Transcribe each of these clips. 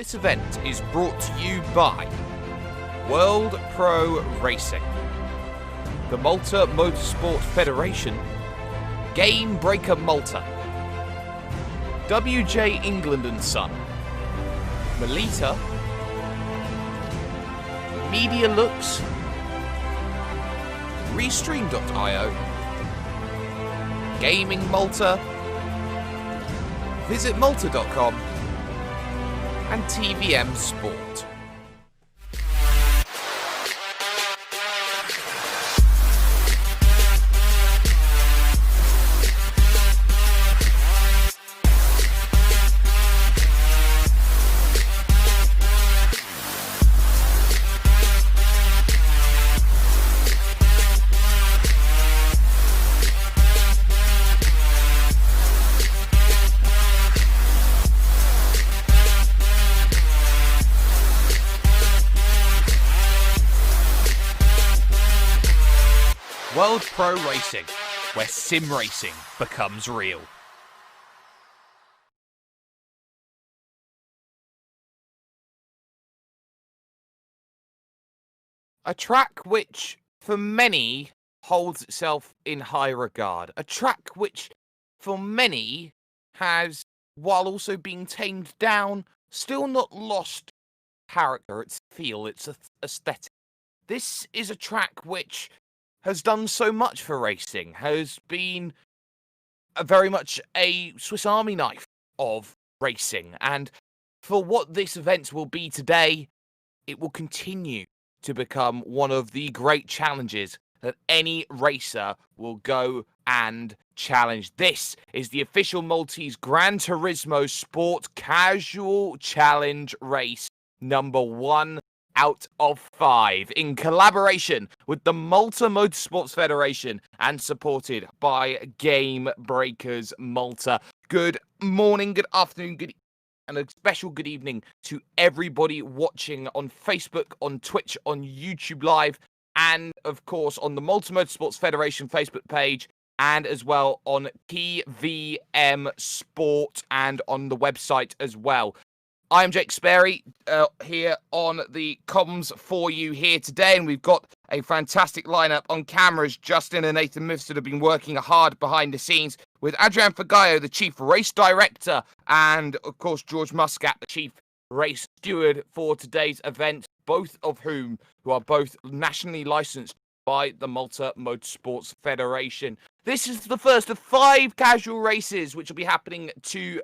This event is brought to you by World Pro Racing, the Malta Motorsport Federation, Game Breaker Malta, WJ England and Son, Melita, Media Looks, Restream.io, Gaming Malta, VisitMalta.com, and TVM Sport. World Pro Racing, where sim racing becomes real. A track which, for many, holds itself in high regard. A track which, for many, has, while also being tamed down, still not lost character, its feel, its aesthetic. This is a track which has done so much for racing, has been very much a Swiss Army knife of racing, and for what this event will be today, it will continue to become one of the great challenges that any racer will go and challenge. This is the official Maltese Gran Turismo Sport Casual Challenge race number 1 out of 5 in collaboration with the Malta Motorsport Federation and supported by Game Breakers Malta. Good morning, good afternoon, good and a special good evening to everybody watching on Facebook, on Twitch, on YouTube Live, and of course on the Malta Motorsports Federation Facebook page, and as well on TVM Sport and on the website as well. I'm Jake Sperry here on the comms for you here today, and we've got a fantastic lineup on cameras. Justin and Nathan Mifsud have been working hard behind the scenes with Adrian Fagayo, the Chief Race Director, and of course George Muscat, the Chief Race Steward for today's event, both of whom who are both nationally licensed by the Malta Motorsports Federation. This is the first of 5 casual races which will be happening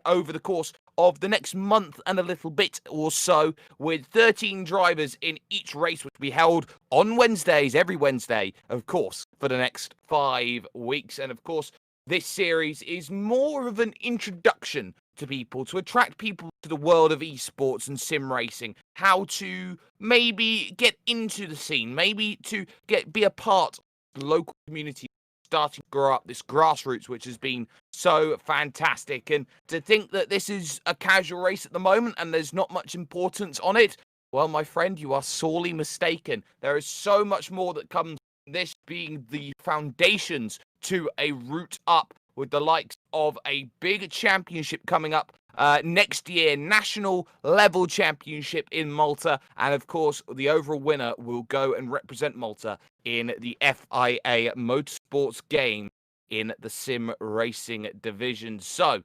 over the course of the next month and a little bit or so, with 13 drivers in each race, which will be held on Wednesdays, every Wednesday, of course, for the next 5 weeks. And of course, this series is more of an introduction to people, to attract people to the world of esports and sim racing, how to maybe get into the scene, maybe to be a part of the local community, starting to grow up this grassroots, which has been so fantastic. And to think that this is a casual race at the moment and there's not much importance on it, well, my friend, you are sorely mistaken. There is so much more that comes from this being the foundations to a route up, with the likes of a big championship coming up next year, national level championship in Malta, and of course the overall winner will go and represent Malta in the FIA Motorsports game in the sim racing division. So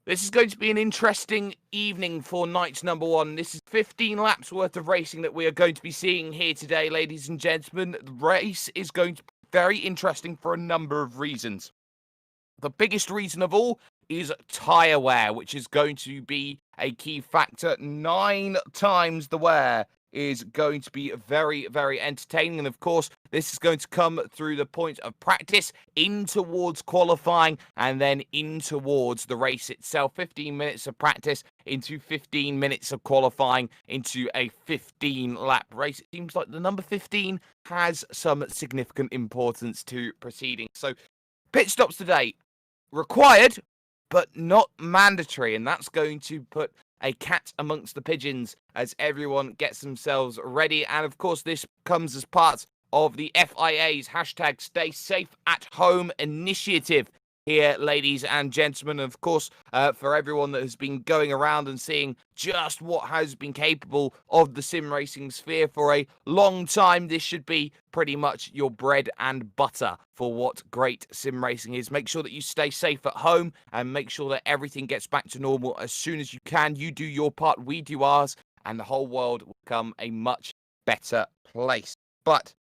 this is going to be an interesting evening for night number 1. This is 15 laps worth of racing that we are going to be seeing here today, ladies and gentlemen. The race is going to be very interesting for a number of reasons. The biggest reason of all is tyre wear, which is going to be a key factor. 9 times the wear is going to be very, very entertaining. And of course, this is going to come through the point of practice, in towards qualifying, and then in towards the race itself. 15 minutes of practice into 15 minutes of qualifying into a 15-lap race. It seems like the number 15 has some significant importance to proceeding. So pit stops today required, but not mandatory, and that's going to put a cat amongst the pigeons as everyone gets themselves ready. And of course, this comes as part of the FIA's hashtag Stay Safe at Home initiative here, ladies and gentlemen. Of course, for everyone that has been going around and seeing just what has been capable of the sim racing sphere for a long time, this should be pretty much your bread and butter for what great sim racing is. Make sure that you stay safe at home and make sure that everything gets back to normal as soon as you can. You do your part, we do ours, and the whole world will become a much better place. But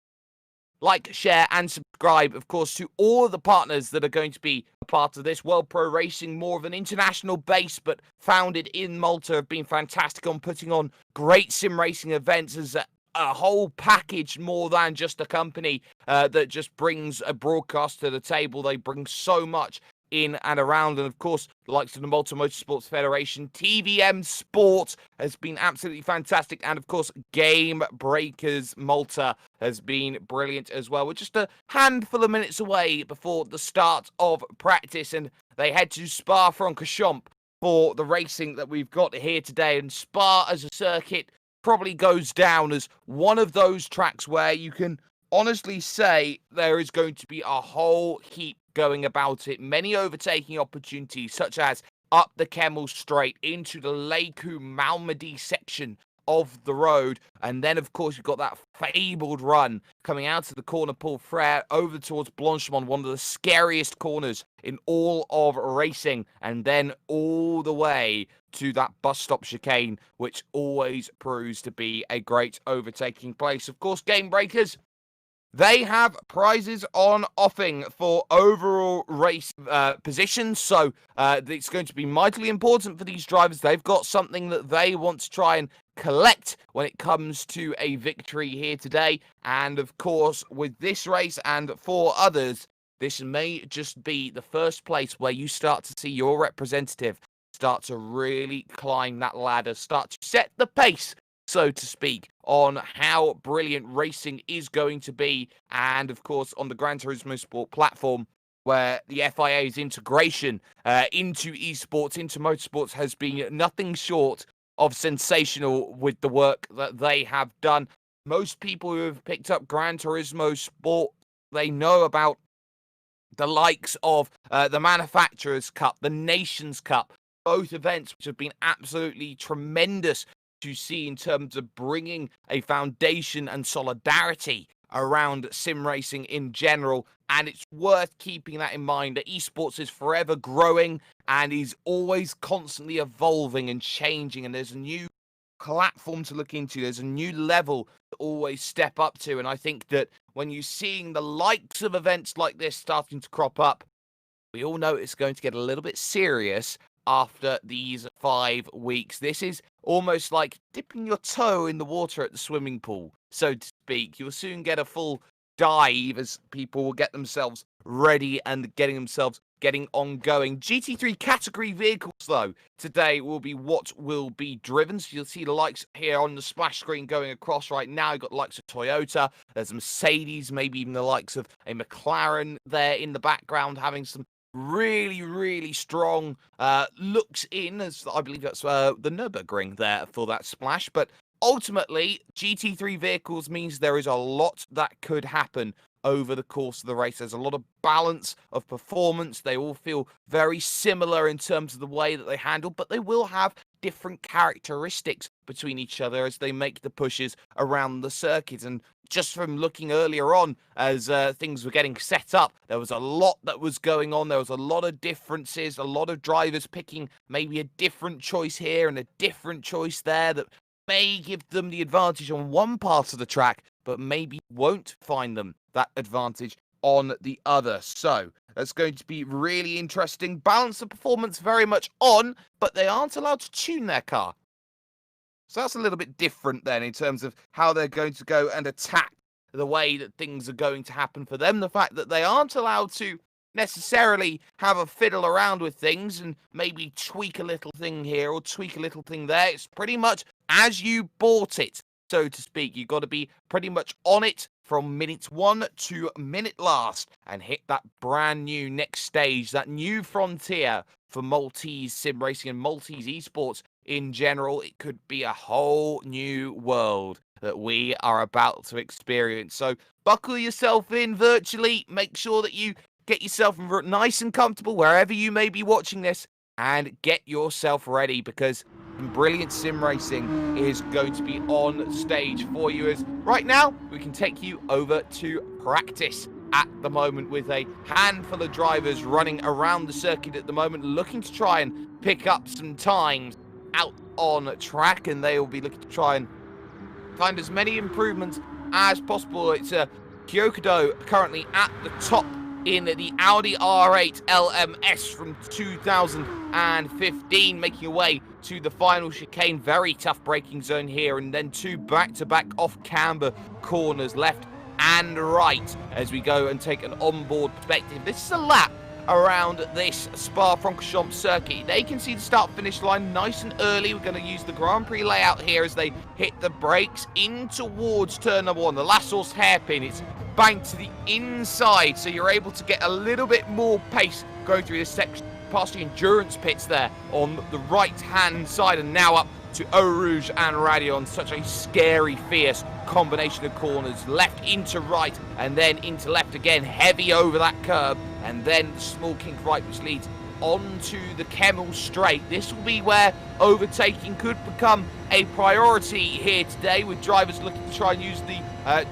like, share, and subscribe, of course, to all of the partners that are going to be a part of this. World Pro Racing, more of an international base, but founded in Malta, have been fantastic on putting on great sim racing events as a whole package, more than just a company that just brings a broadcast to the table. They bring so much in and around, and of course the likes of the Malta Motorsports Federation. TVM Sport has been absolutely fantastic, and of course Game Breakers Malta has been brilliant as well. We're just a handful of minutes away before the start of practice, and they head to Spa-Francorchamps for the racing that we've got here today. And Spa as a circuit probably goes down as one of those tracks where you can honestly say there is going to be a whole heap going about it. Many overtaking opportunities, such as up the Kemmel Straight into the Leiku Malmedy section of the road. And then, of course, you've got that fabled run coming out of the corner Paul Frere over towards Blanchemont, one of the scariest corners in all of racing. And then all the way to that bus stop chicane, which always proves to be a great overtaking place. Of course, Game Breakers, they have prizes on offering for overall race positions, so it's going to be mightily important for these drivers. They've got something that they want to try and collect when it comes to a victory here today. And of course, with this race and 4 others, this may just be the first place where you start to see your representative start to really climb that ladder, start to set the pace, so to speak, on how brilliant racing is going to be. And of course, on the Gran Turismo Sport platform, where the FIA's integration into esports, into motorsports, has been nothing short of sensational with the work that they have done. Most people who have picked up Gran Turismo Sport, they know about the likes of the Manufacturers' Cup, the Nations Cup, both events which have been absolutely tremendous to see in terms of bringing a foundation and solidarity around sim racing in general. And it's worth keeping that in mind, that esports is forever growing and is always constantly evolving and changing, and there's a new platform to look into. There's a new level to always step up to. And I think that when you're seeing the likes of events like this starting to crop up, we all know it's going to get a little bit serious after these 5 weeks. This is almost like dipping your toe in the water at the swimming pool, so to speak. You'll soon get a full dive as people will get themselves ready and getting ongoing. GT3 category vehicles, though, today will be what will be driven. So you'll see the likes here on the splash screen going across right now. You've got the likes of Toyota, there's a Mercedes, maybe even the likes of a McLaren there in the background, having some really strong looks in, as I believe that's the Nürburgring there for that splash. But ultimately, GT3 vehicles means there is a lot that could happen over the course of the race. There's a lot of balance of performance. They all feel very similar in terms of the way that they handle, but they will have different characteristics between each other as they make the pushes around the circuit. And just from looking earlier on as things were getting set up, there was a lot that was going on. There was a lot of differences, a lot of drivers picking maybe a different choice here and a different choice there that may give them the advantage on one part of the track, but maybe won't find them that advantage on the other. So that's going to be really interesting. Balance of performance very much on, but they aren't allowed to tune their car. So that's a little bit different then in terms of how they're going to go and attack the way that things are going to happen for them. The fact that they aren't allowed to necessarily have a fiddle around with things and maybe tweak a little thing here or tweak a little thing there. It's pretty much as you bought it, so to speak. You've got to be pretty much on it from minute 1 to minute last and hit that brand new next stage, that new frontier for Maltese sim racing and Maltese esports in general. It could be a whole new world that we are about to experience. So buckle yourself in virtually. Make sure that you get yourself nice and comfortable wherever you may be watching this, and get yourself ready, because brilliant sim racing is going to be on stage for you. As right now, we can take you over to practice at the moment with a handful of drivers running around the circuit at the moment, looking to try and pick up some times out on track, and they will be looking to try and find as many improvements as possible. It's Kyokudo currently at the top in the Audi R8 LMS from 2015, making your way to the final chicane. Very tough braking zone here, and then 2 back-to-back off-camber corners left and right as we go and take an onboard perspective. This is a lap around this Spa-Francorchamps circuit. They can see the start-finish line nice and early. We're going to use the Grand Prix layout here as they hit the brakes in towards turn number 1, the Lassos hairpin. It's banked to the inside, so you're able to get a little bit more pace going through this section past the endurance pits there on the right-hand side, and now up to Eau Rouge and Radion. Such a scary, fierce combination of corners, left into right and then into left again, heavy over that curb, and then the small kink right, which leads onto the Kemmel Straight. This will be where overtaking could become a priority here today, with drivers looking to try and use the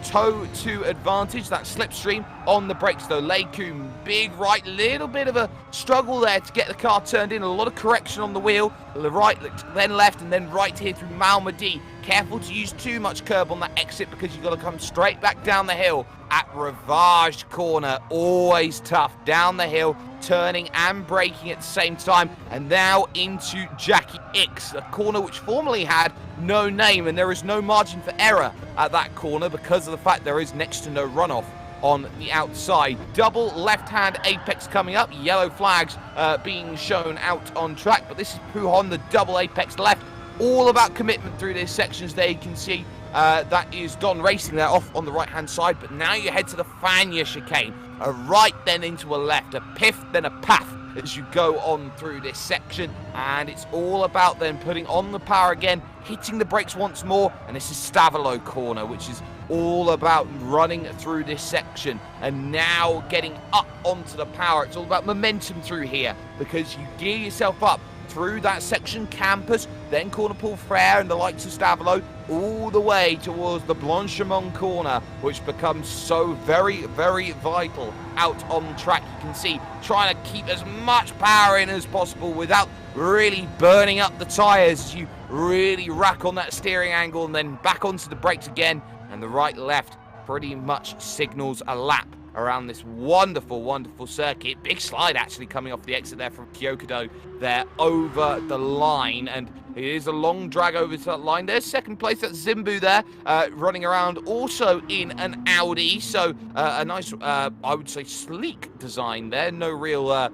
toe to advantage, that slipstream on the brakes though. Leicum, big right, little bit of a struggle there to get the car turned in, a lot of correction on the wheel, the right, then left, and then right here through Malmedy. Careful to use too much curb on that exit, because you've got to come straight back down the hill at Rivage corner. Always tough down the hill, turning and braking at the same time. And now into Jackie X, a corner which formerly had no name, and there is no margin for error at that corner because of the fact there is next to no runoff on the outside. Double left-hand apex coming up, yellow flags being shown out on track, but this is Pujon, the double apex left, all about commitment through these sections there. You can see that is Don Racing there off on the right-hand side, but now you head to the Fania chicane. A right, then into a left, a piff, then a path as you go on through this section, and it's all about then putting on the power again, hitting the brakes once more, and this is Stavolo corner, which is all about running through this section and now getting up onto the power. It's all about momentum through here because you gear yourself up through that section, Campus, then Corner Paul Frere and the likes of Stavolo, all the way towards the Blanchimont corner, which becomes so very, very vital out on track. You can see trying to keep as much power in as possible without really burning up the tyres as you really rack on that steering angle and then back onto the brakes again. And the right-left pretty much signals a lap around this wonderful, wonderful circuit. Big slide actually coming off the exit there from Kyokudo there over the line, and it is a long drag over to that line. There's second place, that's Zimbu there, running around also in an Audi, so a nice, I would say, sleek design there. No real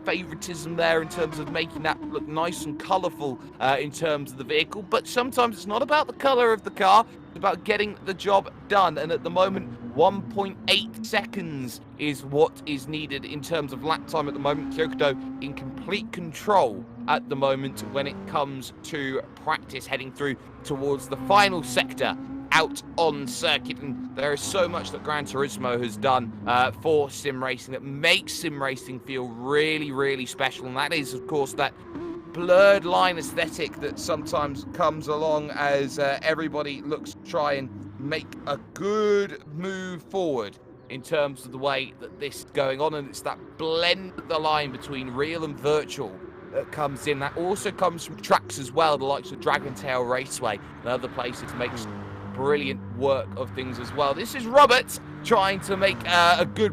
favoritism there in terms of making that look nice and colourful in terms of the vehicle, but sometimes it's not about the colour of the car, it's about getting the job done, and at the moment 1.8 seconds is what is needed in terms of lap time at the moment. Kyokudo in complete control at the moment when it comes to practice, heading through towards the final sector out on circuit. And there is so much that Gran Turismo has done for sim racing that makes sim racing feel really, really special, and that is of course that blurred line aesthetic that sometimes comes along as everybody looks to try and make a good move forward in terms of the way that this is going on, and it's that blend of the line between real and virtual that comes in. That also comes from tracks as well, the likes of Dragon Tail Raceway and other places makes brilliant work of things as well. This is Robert trying to make a good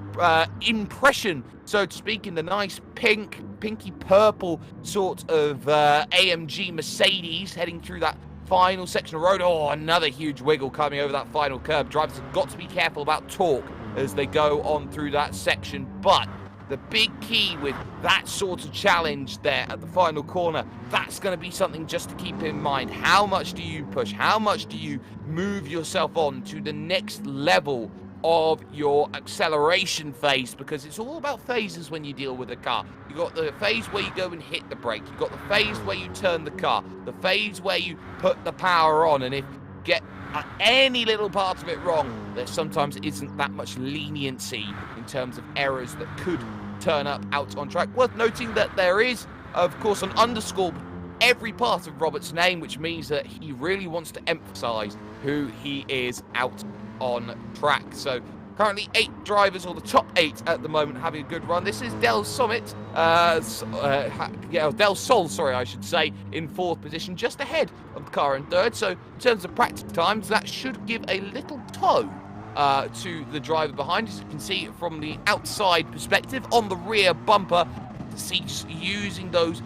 impression, so to speak, in the nice pinky purple sort of AMG Mercedes heading through that final section of road. Oh, another huge wiggle coming over that final curb. Drivers have got to be careful about torque as they go on through that section, but the big key with that sort of challenge there at the final corner, that's going to be something just to keep in mind. How much do you push? How much do you move yourself on to the next level of your acceleration phase? Because it's all about phases when you deal with a car. You've got the phase where you go and hit the brake. You've got the phase where you turn the car. The phase where you put the power on. And if you get any little part of it wrong, there sometimes isn't that much leniency in terms of errors that could turn up out on track. Worth noting that there is, of course, an underscore every part of Robert's name, which means that he really wants to emphasize who he is out on track. So currently 8 drivers, or the top 8 at the moment, having a good run. This is Del Sol, sorry, I should say, in 4th position, just ahead of the car in 3rd. So in terms of practice times, that should give a little toe to the driver behind. As you can see from the outside perspective on the rear bumper, he's using those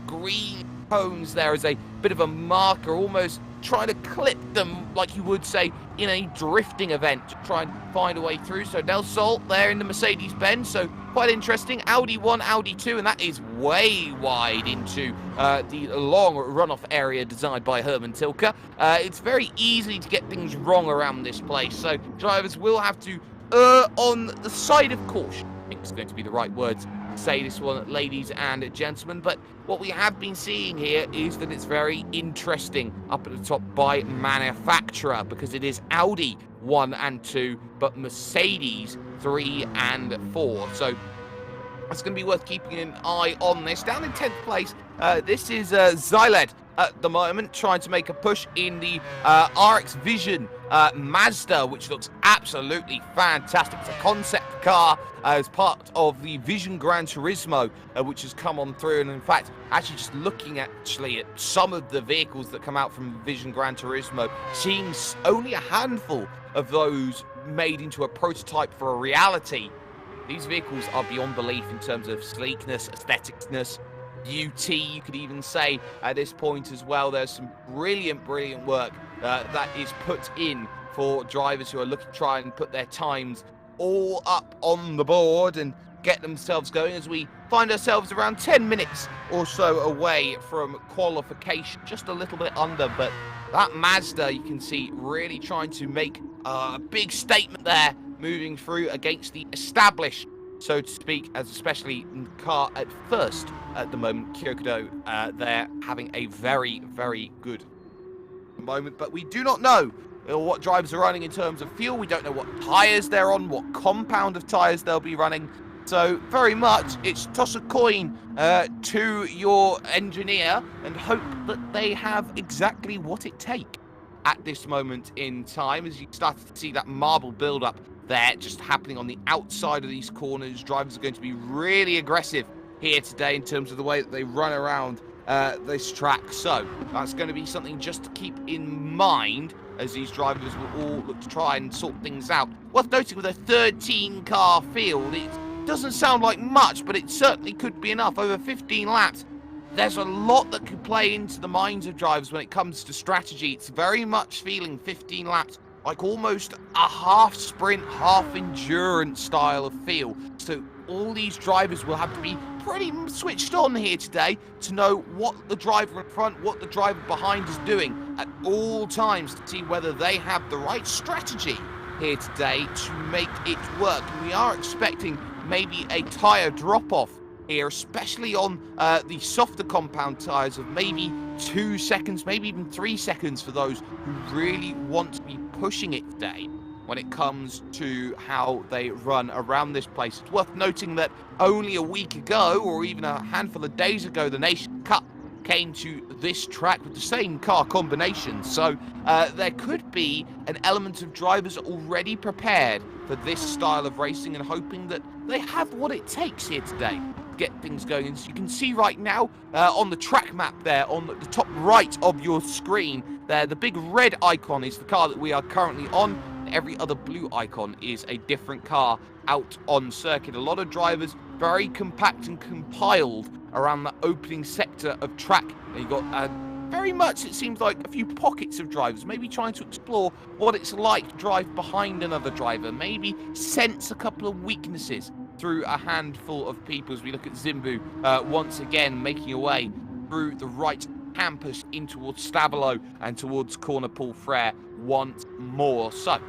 green cones there as a bit of a marker, almost trying to clip them like you would say in a drifting event to try and find a way through. So Del Sol there in the Mercedes-Benz, so quite interesting. Audi 1, Audi 2, and that is way wide into the long runoff area designed by Herman Tilke. It's very easy to get things wrong around this place, so drivers will have to err on the side of caution. I think it's going to be the right words to say this one, ladies and gentlemen. But what we have been seeing here is that it's very interesting up at the top by manufacturer, because it is Audi 1 and 2, but Mercedes 3 and 4. So it's going to be worth keeping an eye on this. Down in 10th place, this is Xyled at the moment, trying to make a push in the RX Vision Mazda, which looks absolutely fantastic. It's a concept car as part of the Vision Gran Turismo, which has come on through. And in fact, actually just looking at some of the vehicles that come out from Vision Gran Turismo, seeing only a handful of those made into a prototype for a reality. These vehicles are beyond belief in terms of sleekness, aestheticness, beauty, you could even say at this point as well. There's some brilliant work that is put in for drivers who are looking to try and put their times all up on the board. And get themselves going as we find ourselves around 10 minutes or so away from qualification, just a little bit under, but that Mazda, you can see, really trying to make a big statement there, moving through against the established, so to speak, as especially car at first at the moment. Kyokudo, they're having a very, very good moment, but we do not know what drivers are running in terms of fuel. We don't know what tyres they're on, what compound of tyres they'll be running. So very much it's toss a coin to your engineer and hope that they have exactly what it takes at this moment in time, as you start to see that marble build-up there just happening on the outside of these corners. Drivers are going to be really aggressive here today in terms of the way that they run around this track. So that's going to be something just to keep in mind as these drivers will all look to try and sort things out. Worth noting, with a 13-car field, it doesn't sound like much, but it certainly could be enough. Over 15 laps, there's a lot that could play into the minds of drivers when it comes to strategy. It's very much feeling 15 laps like almost a half sprint, half endurance style of feel. So all these drivers will have to be pretty switched on here today to know what the driver in front, what the driver behind is doing at all times, to see whether they have the right strategy here today to make it work. And we are expecting maybe a tyre drop-off here, especially on the softer compound tyres, of maybe 2 seconds, maybe even 3 seconds for those who really want to be pushing it today when it comes to how they run around this place. It's worth noting that only a week ago, or even a handful of days ago, the Nation Cup came to this track with the same car combination. So there could be an element of drivers already prepared for this style of racing and hoping that they have what it takes here today to get things going. As you can see right now on the track map there on the top right of your screen there, the big red icon is the car that we are currently on. Every other blue icon is a different car out on circuit. A lot of drivers very compact and compiled around the opening sector of track. And you've got very much, it seems like, a few pockets of drivers maybe trying to explore what it's like to drive behind another driver, maybe sense a couple of weaknesses through a handful of people, as we look at Zimbu once again making a way through the right campus in towards Stabilo and towards Corner Paul Frere once more. So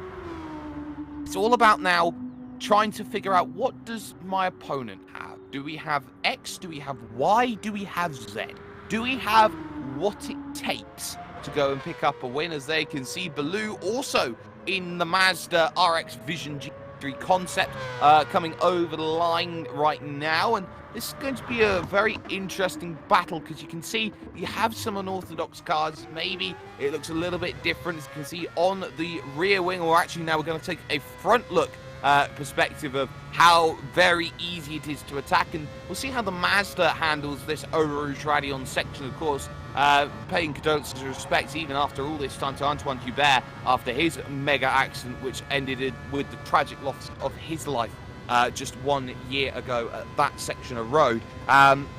it's all about now trying to figure out, what does my opponent have? Do we have X? Do we have Y? Do we have Z? Do we have what it takes to go and pick up a win? As they can see, Baloo also in the Mazda RX Vision G3 concept coming over the line right now. And this is going to be a very interesting battle, because you can see you have some unorthodox cars. Maybe it looks a little bit different, as you can see on the rear wing. Or actually, now we're going to take a front look perspective of how very easy it is to attack, and we'll see how the Mazda handles this Eau Rouge Radion section. Of course, paying condolences and respects even after all this time to Antoine Hubert after his mega accident, which ended with the tragic loss of his life just 1 year ago at that section of road.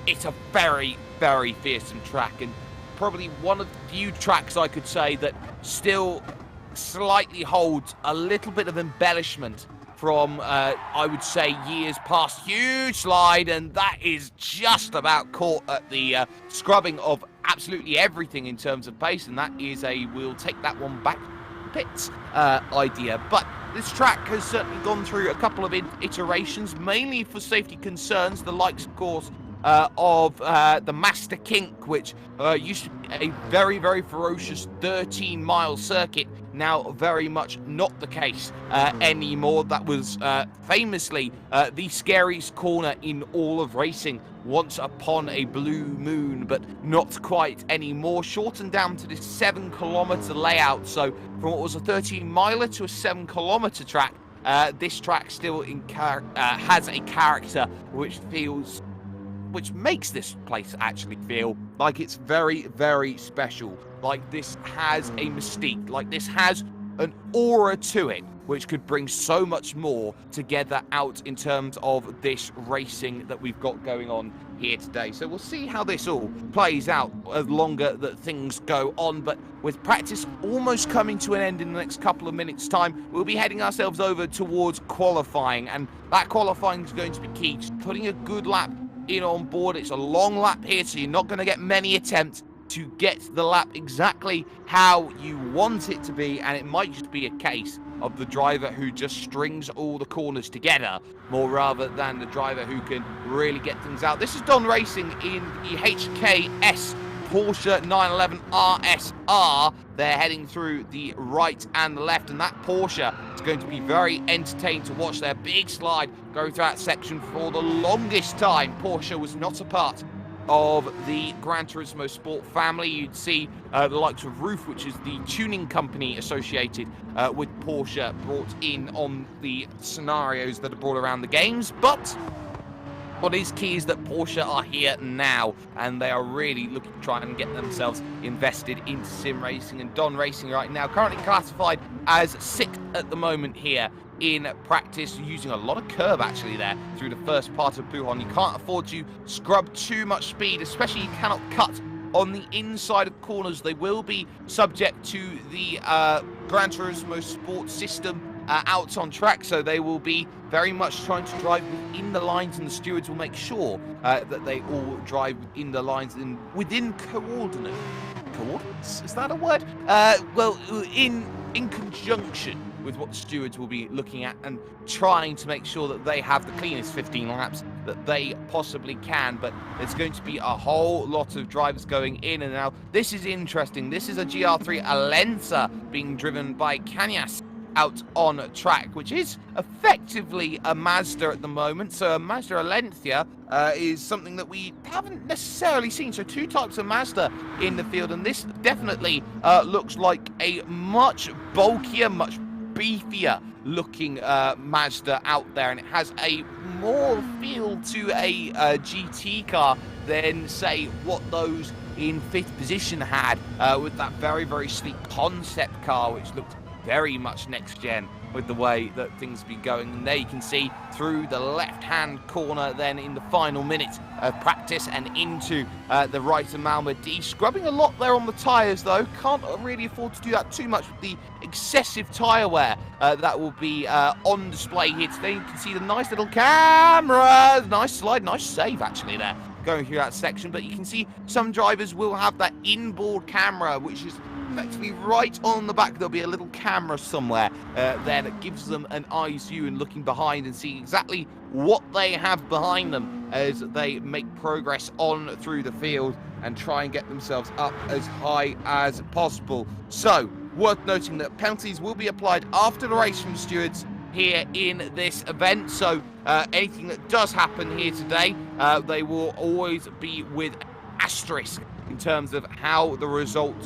It's a very, very fearsome track, and probably one of the few tracks I could say that still slightly holds a little bit of embellishment from, I would say, years past. Huge slide, and that is just about caught at the scrubbing of absolutely everything in terms of pace, and that is a we'll take that one back pits idea. But this track has certainly gone through a couple of iterations, mainly for safety concerns, the likes, of course, of the Master Kink, which used to be a very, very ferocious 13-mile circuit. Now very much not the case anymore. That was famously the scariest corner in all of racing once upon a blue moon, but not quite anymore. Shortened down to this 7-kilometer layout. So from what was a 13-miler to a 7-kilometer track, this track still has a character which makes this place actually feel like it's very, very special. Like this has a mystique. Like this has an aura to it, which could bring so much more together out in terms of this racing that we've got going on here today. So we'll see how this all plays out as longer that things go on. But with practice almost coming to an end in the next couple of minutes' time, we'll be heading ourselves over towards qualifying. And that qualifying is going to be key. Just putting a good lap in on board. It's a long lap here, so you're not going to get many attempts to get the lap exactly how you want it to be, and it might just be a case of the driver who just strings all the corners together more rather than the driver who can really get things out. This is Don Racing in the HKS Porsche 911 RSR. They're heading through the right and the left, and that Porsche is going to be very entertaining to watch. Their big slide going through that section. For the longest time, Porsche was not a part of the Gran Turismo Sport family. You'd see the likes of Roof, which is the tuning company associated with Porsche, brought in on the scenarios that are brought around the games. But what is key is that Porsche are here now, and they are really looking to try and get themselves invested in sim racing. And Don Racing right now currently classified as 6th at the moment here in practice, using a lot of curb actually there through the first part of Pujon. You can't afford to scrub too much speed, especially you cannot cut on the inside of corners. They will be subject to the Gran Turismo Sport system out on track, so they will be very much trying to drive within the lines, and the stewards will make sure that they all drive within the lines and within coordinates. Is that a word? Well, in conjunction with what the stewards will be looking at and trying to make sure that they have the cleanest 15 laps that they possibly can. But there's going to be a whole lot of drivers going in and out. This is interesting. This is a GR3 Alenza being driven by Cañas out on track, which is effectively a Mazda at the moment. So a Mazda Alencia is something that we haven't necessarily seen. So two types of Mazda in the field, and this definitely looks like a much bulkier, much beefier looking Mazda out there, and it has a more feel to a GT car than say what those in 5th position had with that very, very sleek concept car, which looked very much next gen with the way that things be going. And there you can see through the left hand corner then in the final minutes of practice and into the right of Malma D. Scrubbing a lot there on the tyres though. Can't really afford to do that too much with the excessive tyre wear that will be on display here today. You can see the nice little cameras. Nice slide, nice save actually there going through that section. But you can see some drivers will have that inboard camera, which is effectively right on the back. There'll be a little camera somewhere there that gives them an eye's view and looking behind and seeing exactly what they have behind them as they make progress on through the field and try and get themselves up as high as possible. So, worth noting that penalties will be applied after the race from stewards here in this event. So, anything that does happen here today, they will always be with asterisk in terms of how the result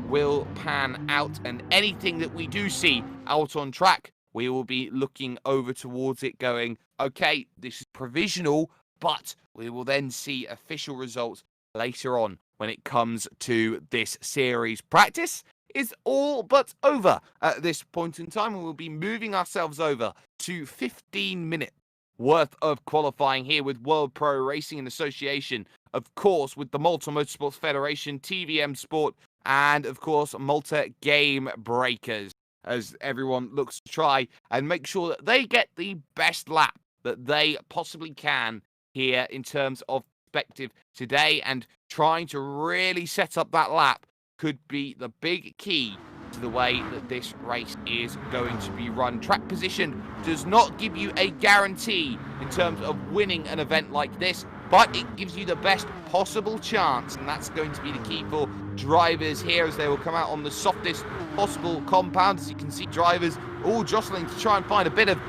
will pan out, and anything that we do see out on track, we will be looking over towards it going, okay, this is provisional, but we will then see official results later on when it comes to this series. Practice is all but over at this point in time, and we'll be moving ourselves over to 15-minute worth of qualifying here with World Pro Racing in association, of course, with the Malta Motorsport Federation, TVM Sport, and, of course, Malta Game Breakers, as everyone looks to try and make sure that they get the best lap that they possibly can here in terms of perspective today. And trying to really set up that lap could be the big key to the way that this race is going to be run. Track position does not give you a guarantee in terms of winning an event like this, but it gives you the best possible chance, and that's going to be the key for drivers here as they will come out on the softest possible compound. As you can see, drivers all jostling to try and find a bit of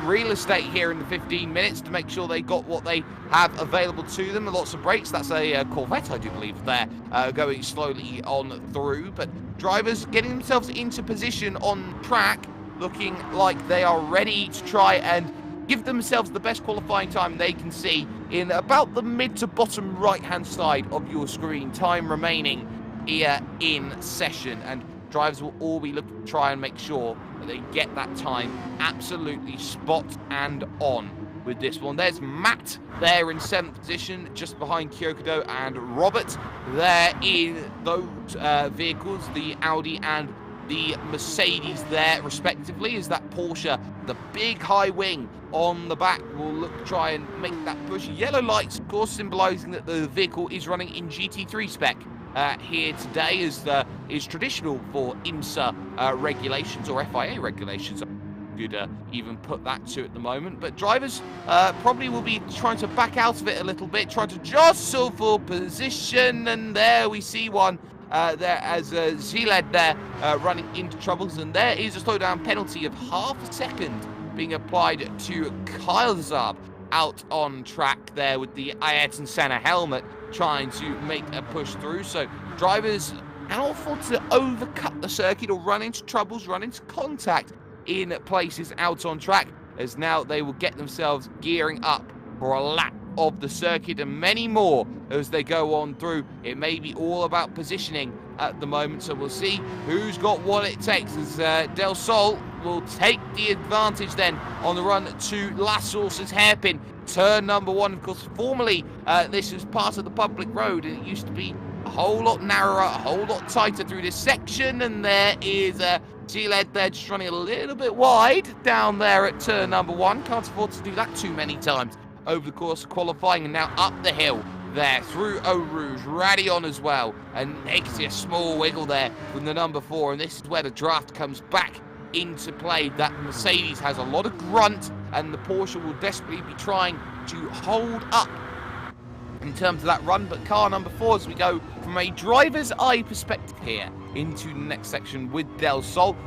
real estate here in the 15 minutes to make sure they got what they have available to them. Lots of brakes. That's a Corvette, I do believe, there going slowly on through. But drivers getting themselves into position on track, looking like they are ready to try and give themselves the best qualifying time they can see in about the mid to bottom right hand side of your screen. Time remaining here in session, and drivers will all be looking to try and make sure that they get that time absolutely spot and on with this one. There's Matt there in 7th position, just behind Kyokudo and Robert. There in those vehicles, the Audi and the Mercedes there, respectively, is that Porsche, the big high wing on the back, will look to try and make that push. Yellow lights, of course, symbolising that the vehicle is running in GT3 spec here today, as is traditional for IMSA regulations, or FIA regulations. Could even put that to at the moment, but drivers probably will be trying to back out of it a little bit, trying to jostle for position, and there we see one there as Ziled there running into troubles, and there is a slowdown penalty of half a second being applied to Kyle Zarb out on track there with the Ayrton Senna helmet, trying to make a push through. So drivers cannot afford to overcut the circuit or run into troubles, run into contact in places out on track, as now they will get themselves gearing up for a lap of the circuit and many more as they go on through. It may be all about positioning at the moment, so we'll see who's got what it takes, as Del Sol will take the advantage then on the run to La Source's hairpin. Turn number 1, of course, formerly this was part of the public road, and it used to be a whole lot narrower, a whole lot tighter through this section, and there is G-Led there just running a little bit wide down there at turn number 1. Can't afford to do that too many times over the course of qualifying, and now up the hill there through Eau Rouge, Radion as well, and makes a small wiggle there from the number 4, and this is where the draft comes back into play. That Mercedes has a lot of grunt, and the Porsche will desperately be trying to hold up in terms of that run, but car number 4, as we go from a driver's eye perspective here into the next section with Del Sol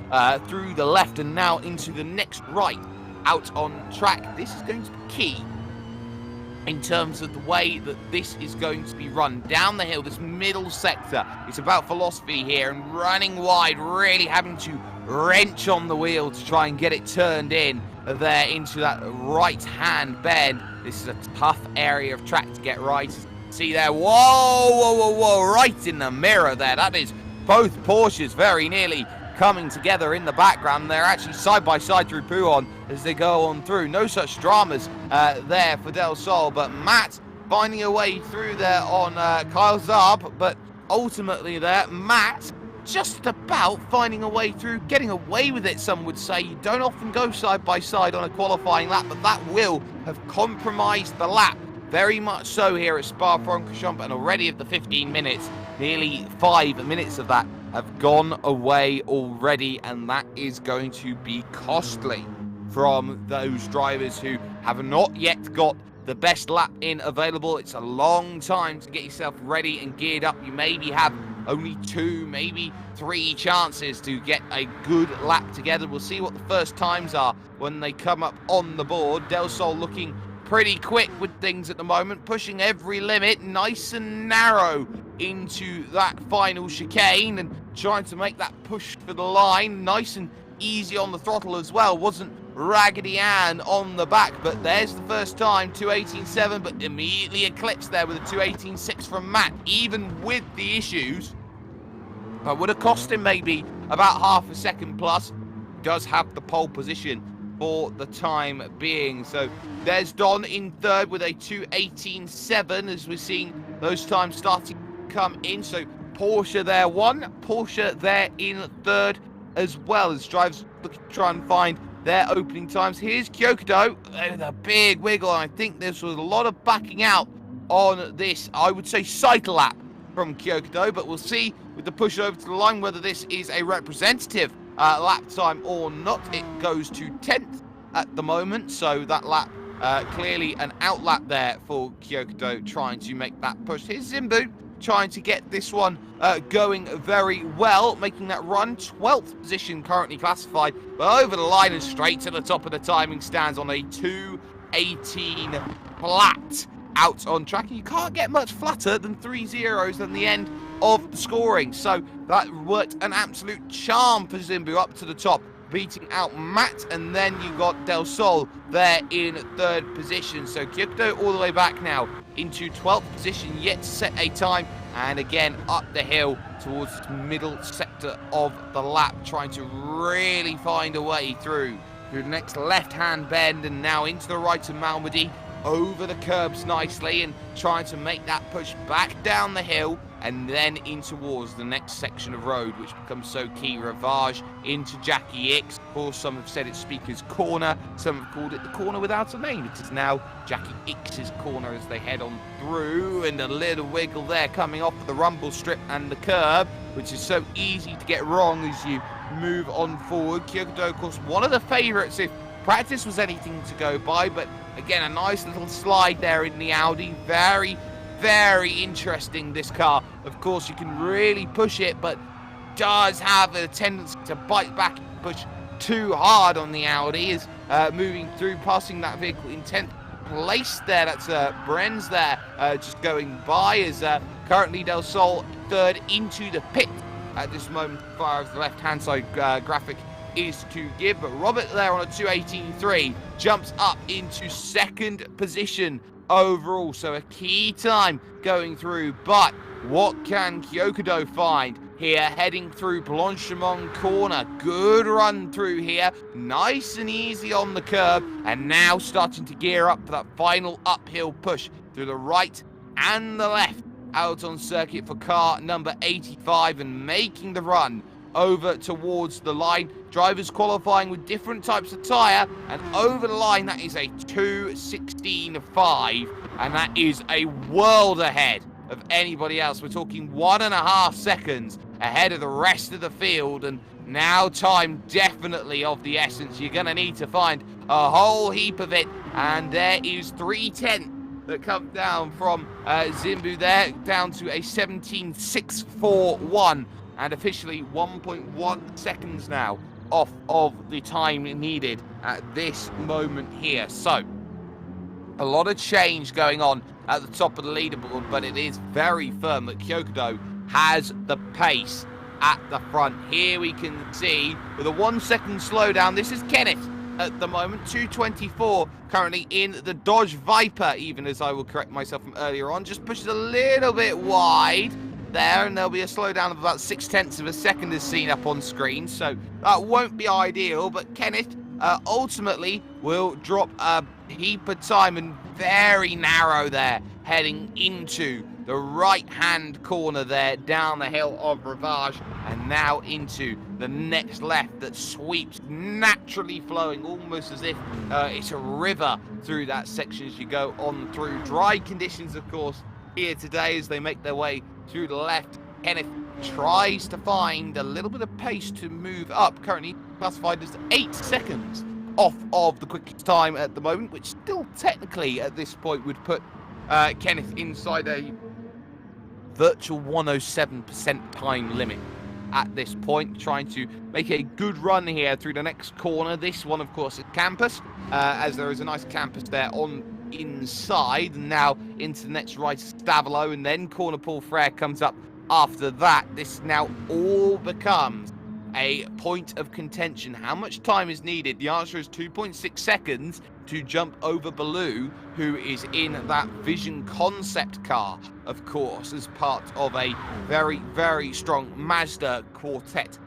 through the left and now into the next right out on track. This is going to be key in terms of the way that this is going to be run down the hill, this middle sector. It's about philosophy here, and running wide, really having to wrench on the wheel to try and get it turned in there into that right-hand bend. This is a tough area of track to get right. See there, whoa, right in the mirror there. That is both Porsches very nearly coming together in the background. They're actually side by side through Pouhon as they go on through. No such dramas there for Del Sol, but Matt finding a way through there on Kyle Zarb, but ultimately there, Matt just about finding a way through, getting away with it, some would say. You don't often go side by side on a qualifying lap, but that will have compromised the lap very much so here at Spa-Francorchamps, and already of the 15 minutes, nearly 5 minutes of that have gone away already, and that is going to be costly from those drivers who have not yet got the best lap in available. It's a long time to get yourself ready and geared up. You maybe have only 2, maybe 3 chances to get a good lap together. We'll see what the first times are when they come up on the board. Del Sol looking pretty quick with things at the moment, pushing every limit, nice and narrow into that final chicane and trying to make that push for the line. Nice and easy on the throttle as well. Wasn't Raggedy Ann on the back, but there's the first time, 2:18.7, but immediately eclipsed there with a 2:18.6 from Matt. Even with the issues, that would have cost him maybe about half a second plus. Does have the pole position for the time being. So there's Don in third with a 2:18.7 as we're seeing those times starting to come in. So Porsche there, 1 Porsche there in third, as well as drivers looking to try and find their opening times. Here's Kyokudo with a big wiggle. I think this was a lot of backing out on this, I would say, cycle lap from Kyokudo, but we'll see with the push over to the line whether this is a representative lap time or not. It goes to 10th at the moment, so that lap clearly an out lap there for Kyokudo, trying to make that push. Here's Zimbu trying to get this one going very well, making that run. 12th position currently classified, but over the line and straight to the top of the timing stands on a 2:18 flat out on track. And you can't get much flatter than 3 zeros than the end of the scoring, so that worked an absolute charm for Zimbu up to the top, beating out Matt, and then you got Del Sol there in third position. So Kyokudo all the way back now into 12th position, yet to set a time, and again up the hill towards the middle sector of the lap, trying to really find a way through the next left-hand bend, and now into the right of Malmedy, over the curbs nicely, and trying to make that push back down the hill and then in towards the next section of road, which becomes so key. Ravage into Jackie X. Of course, some have said it's Speaker's Corner. Some have called it the corner without a name. It is now Jackie X's corner as they head on through, and a little wiggle there coming off the rumble strip and the curb, which is so easy to get wrong as you move on forward. Kyoto, of course, one of the favourites if practice was anything to go by, but again, a nice little slide there in the Audi. Very interesting, this car. Of course, you can really push it, but does have a tendency to bite back and push too hard on the Audi. Is moving through, passing that vehicle in 10th place there. That's Brenz there, just going by, as currently Del Sol third into the pit at this moment, as far as the left-hand side graphic is to give. But Robert there on a 2:18.3 jumps up into second position overall, so a key time going through. But what can Kyokudo find here heading through Blanchimont corner? Good run through here, nice and easy on the curb, and now starting to gear up for that final uphill push through the right and the left out on circuit for car number 85, and making the run over towards the line. Drivers qualifying with different types of tyre, and over the line that is a 2:16.5, and that is a world ahead of anybody else. We're talking 1.5 seconds ahead of the rest of the field, and now time definitely of the essence. You're going to need to find a whole heap of it, and there is 3/10 that come down from Zimbu there, down to a 17.641. And officially 1.1 seconds now off of the time needed at this moment here. So, a lot of change going on at the top of the leaderboard, but it is very firm that Kyokudo has the pace at the front. Here we can see, with a 1 second slowdown, this is Kenneth at the moment, 2:24, currently in the Dodge Viper, even as I will correct myself from earlier on. Just pushes a little bit wide there, and there'll be a slowdown of about 0.6 of a second as seen up on screen, so that won't be ideal. But Kenneth ultimately will drop a heap of time, and very narrow there, heading into the right-hand corner there, down the hill of Ravage, and now into the next left that sweeps, naturally flowing, almost as if it's a river through that section as you go on through. Dry conditions, of course, here today as they make their way through the left. Kenneth tries to find a little bit of pace to move up, currently classified as 8 seconds off of the quickest time at the moment, which still technically at this point would put Kenneth inside a virtual 107% time limit at this point, trying to make a good run here through the next corner. This one, of course, is campus, as there is a nice campus there on inside. Now into the next right, Stavilo, and then corner Paul Frere comes up after that. This now all becomes a point of contention. How much time is needed? The answer is 2.6 seconds to jump over Baloo, who is in that Vision concept car, of course, as part of a very strong Mazda quartet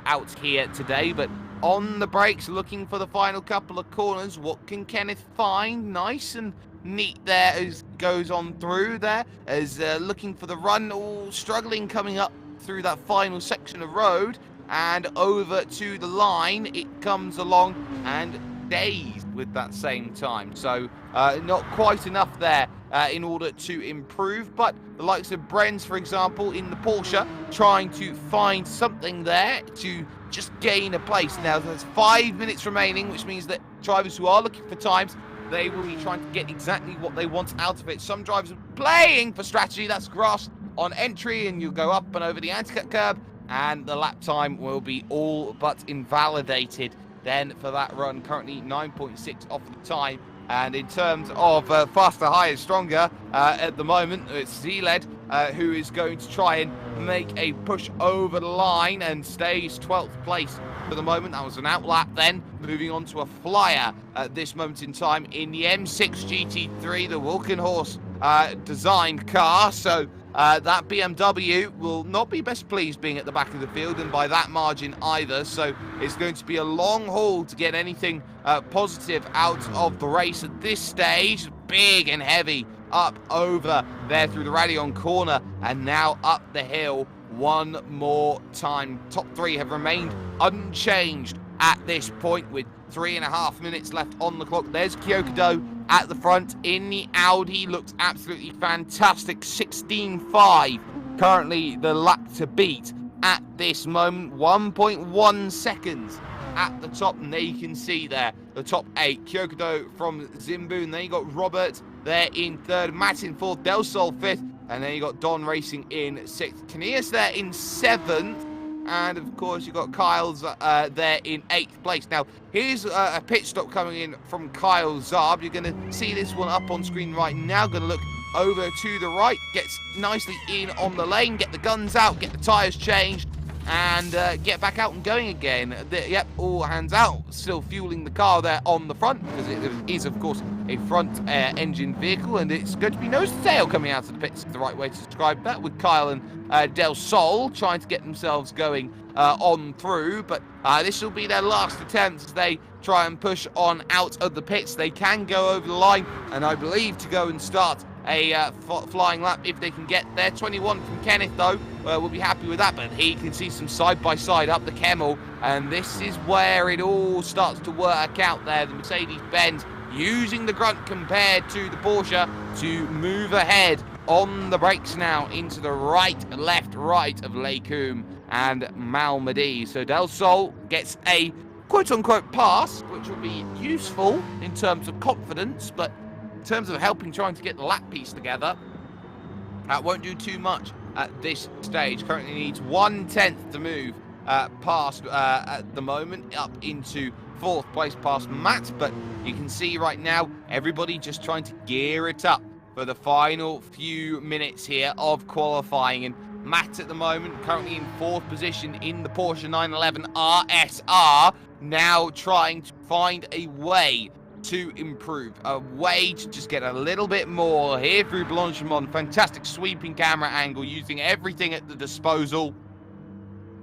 out here today. But on the brakes, looking for the final couple of corners. What can Kenneth find? Nice and neat there as goes on through there, as looking for the run, all struggling coming up through that final section of road, and over to the line it comes along, and dazed with that same time. So not quite enough there in order to improve, but the likes of Brenz, for example, in the Porsche, trying to find something there to just gain a place. Now there's 5 minutes remaining, which means that drivers who are looking for times, they will be trying to get exactly what they want out of it. Some drivers are playing for strategy. That's grass on entry, and you'll go up and over the anti-cut curb, and the lap time will be all but invalidated then for that run. Currently 9.6 off the time. And in terms of faster, higher, stronger, at the moment, it's Z-Led who is going to try and make a push over the line and stays 12th place for the moment. That was an outlap then. Moving on to a flyer at this moment in time in the M6 GT3, the Wilkenhorst designed car. So that BMW will not be best pleased being at the back of the field, and by that margin either. So it's going to be a long haul to get anything positive out of the race at this stage. Big and heavy up over there through the Radion corner, and now up the hill one more time. Top three have remained unchanged at this point with 3.5 minutes left on the clock. There's Kyokudo at the front in the Audi. Looks absolutely fantastic. 16.5 currently the lap to beat at this moment. 1.1 seconds at the top, and there you can see there the top 8. Kyokudo from Zimbu, and then you got Robert there in 3rd, Matt in 4th, Del Sol 5th, and then you got Don Racing in 6th. Kanias there in 7th, and of course you got Kyle's there in 8th place. Now here's a pit stop coming in from Kyle Zarb. You're going to see this one up on screen right now. Going to look over to the right, gets nicely in on the lane, get the guns out, get the tyres changed, and get back out and going again. Yep, all hands out, still fueling the car there on the front, because it is, of course, a front engine vehicle, and it's going to be nose to tail coming out of the pits, the right way to describe that, with Kyle and Del Sol trying to get themselves going on through, but this will be their last attempt as they try and push on out of the pits. They can go over the line, and I believe to go and start a flying lap if they can get there. 21 from Kenneth, though, will be happy with that, but he can see some side-by-side up the Kemmel, and this is where it all starts to work out there. The Mercedes-Benz using the grunt compared to the Porsche to move ahead on the brakes now into the right, left, right of Lacombe and Malmedy. So Del Sol gets a quote-unquote pass, which will be useful in terms of confidence, but in terms of helping trying to get the lap piece together, that won't do too much at this stage. Currently needs 1/10 to move past at the moment up into 4th place past Matt, but you can see right now everybody just trying to gear it up for the final few minutes here of qualifying. And Matt at the moment currently in 4th position in the Porsche 911 RSR, now trying to find a way to improve, a way to just get a little bit more here through Blanchimont. Fantastic sweeping camera angle, using everything at the disposal.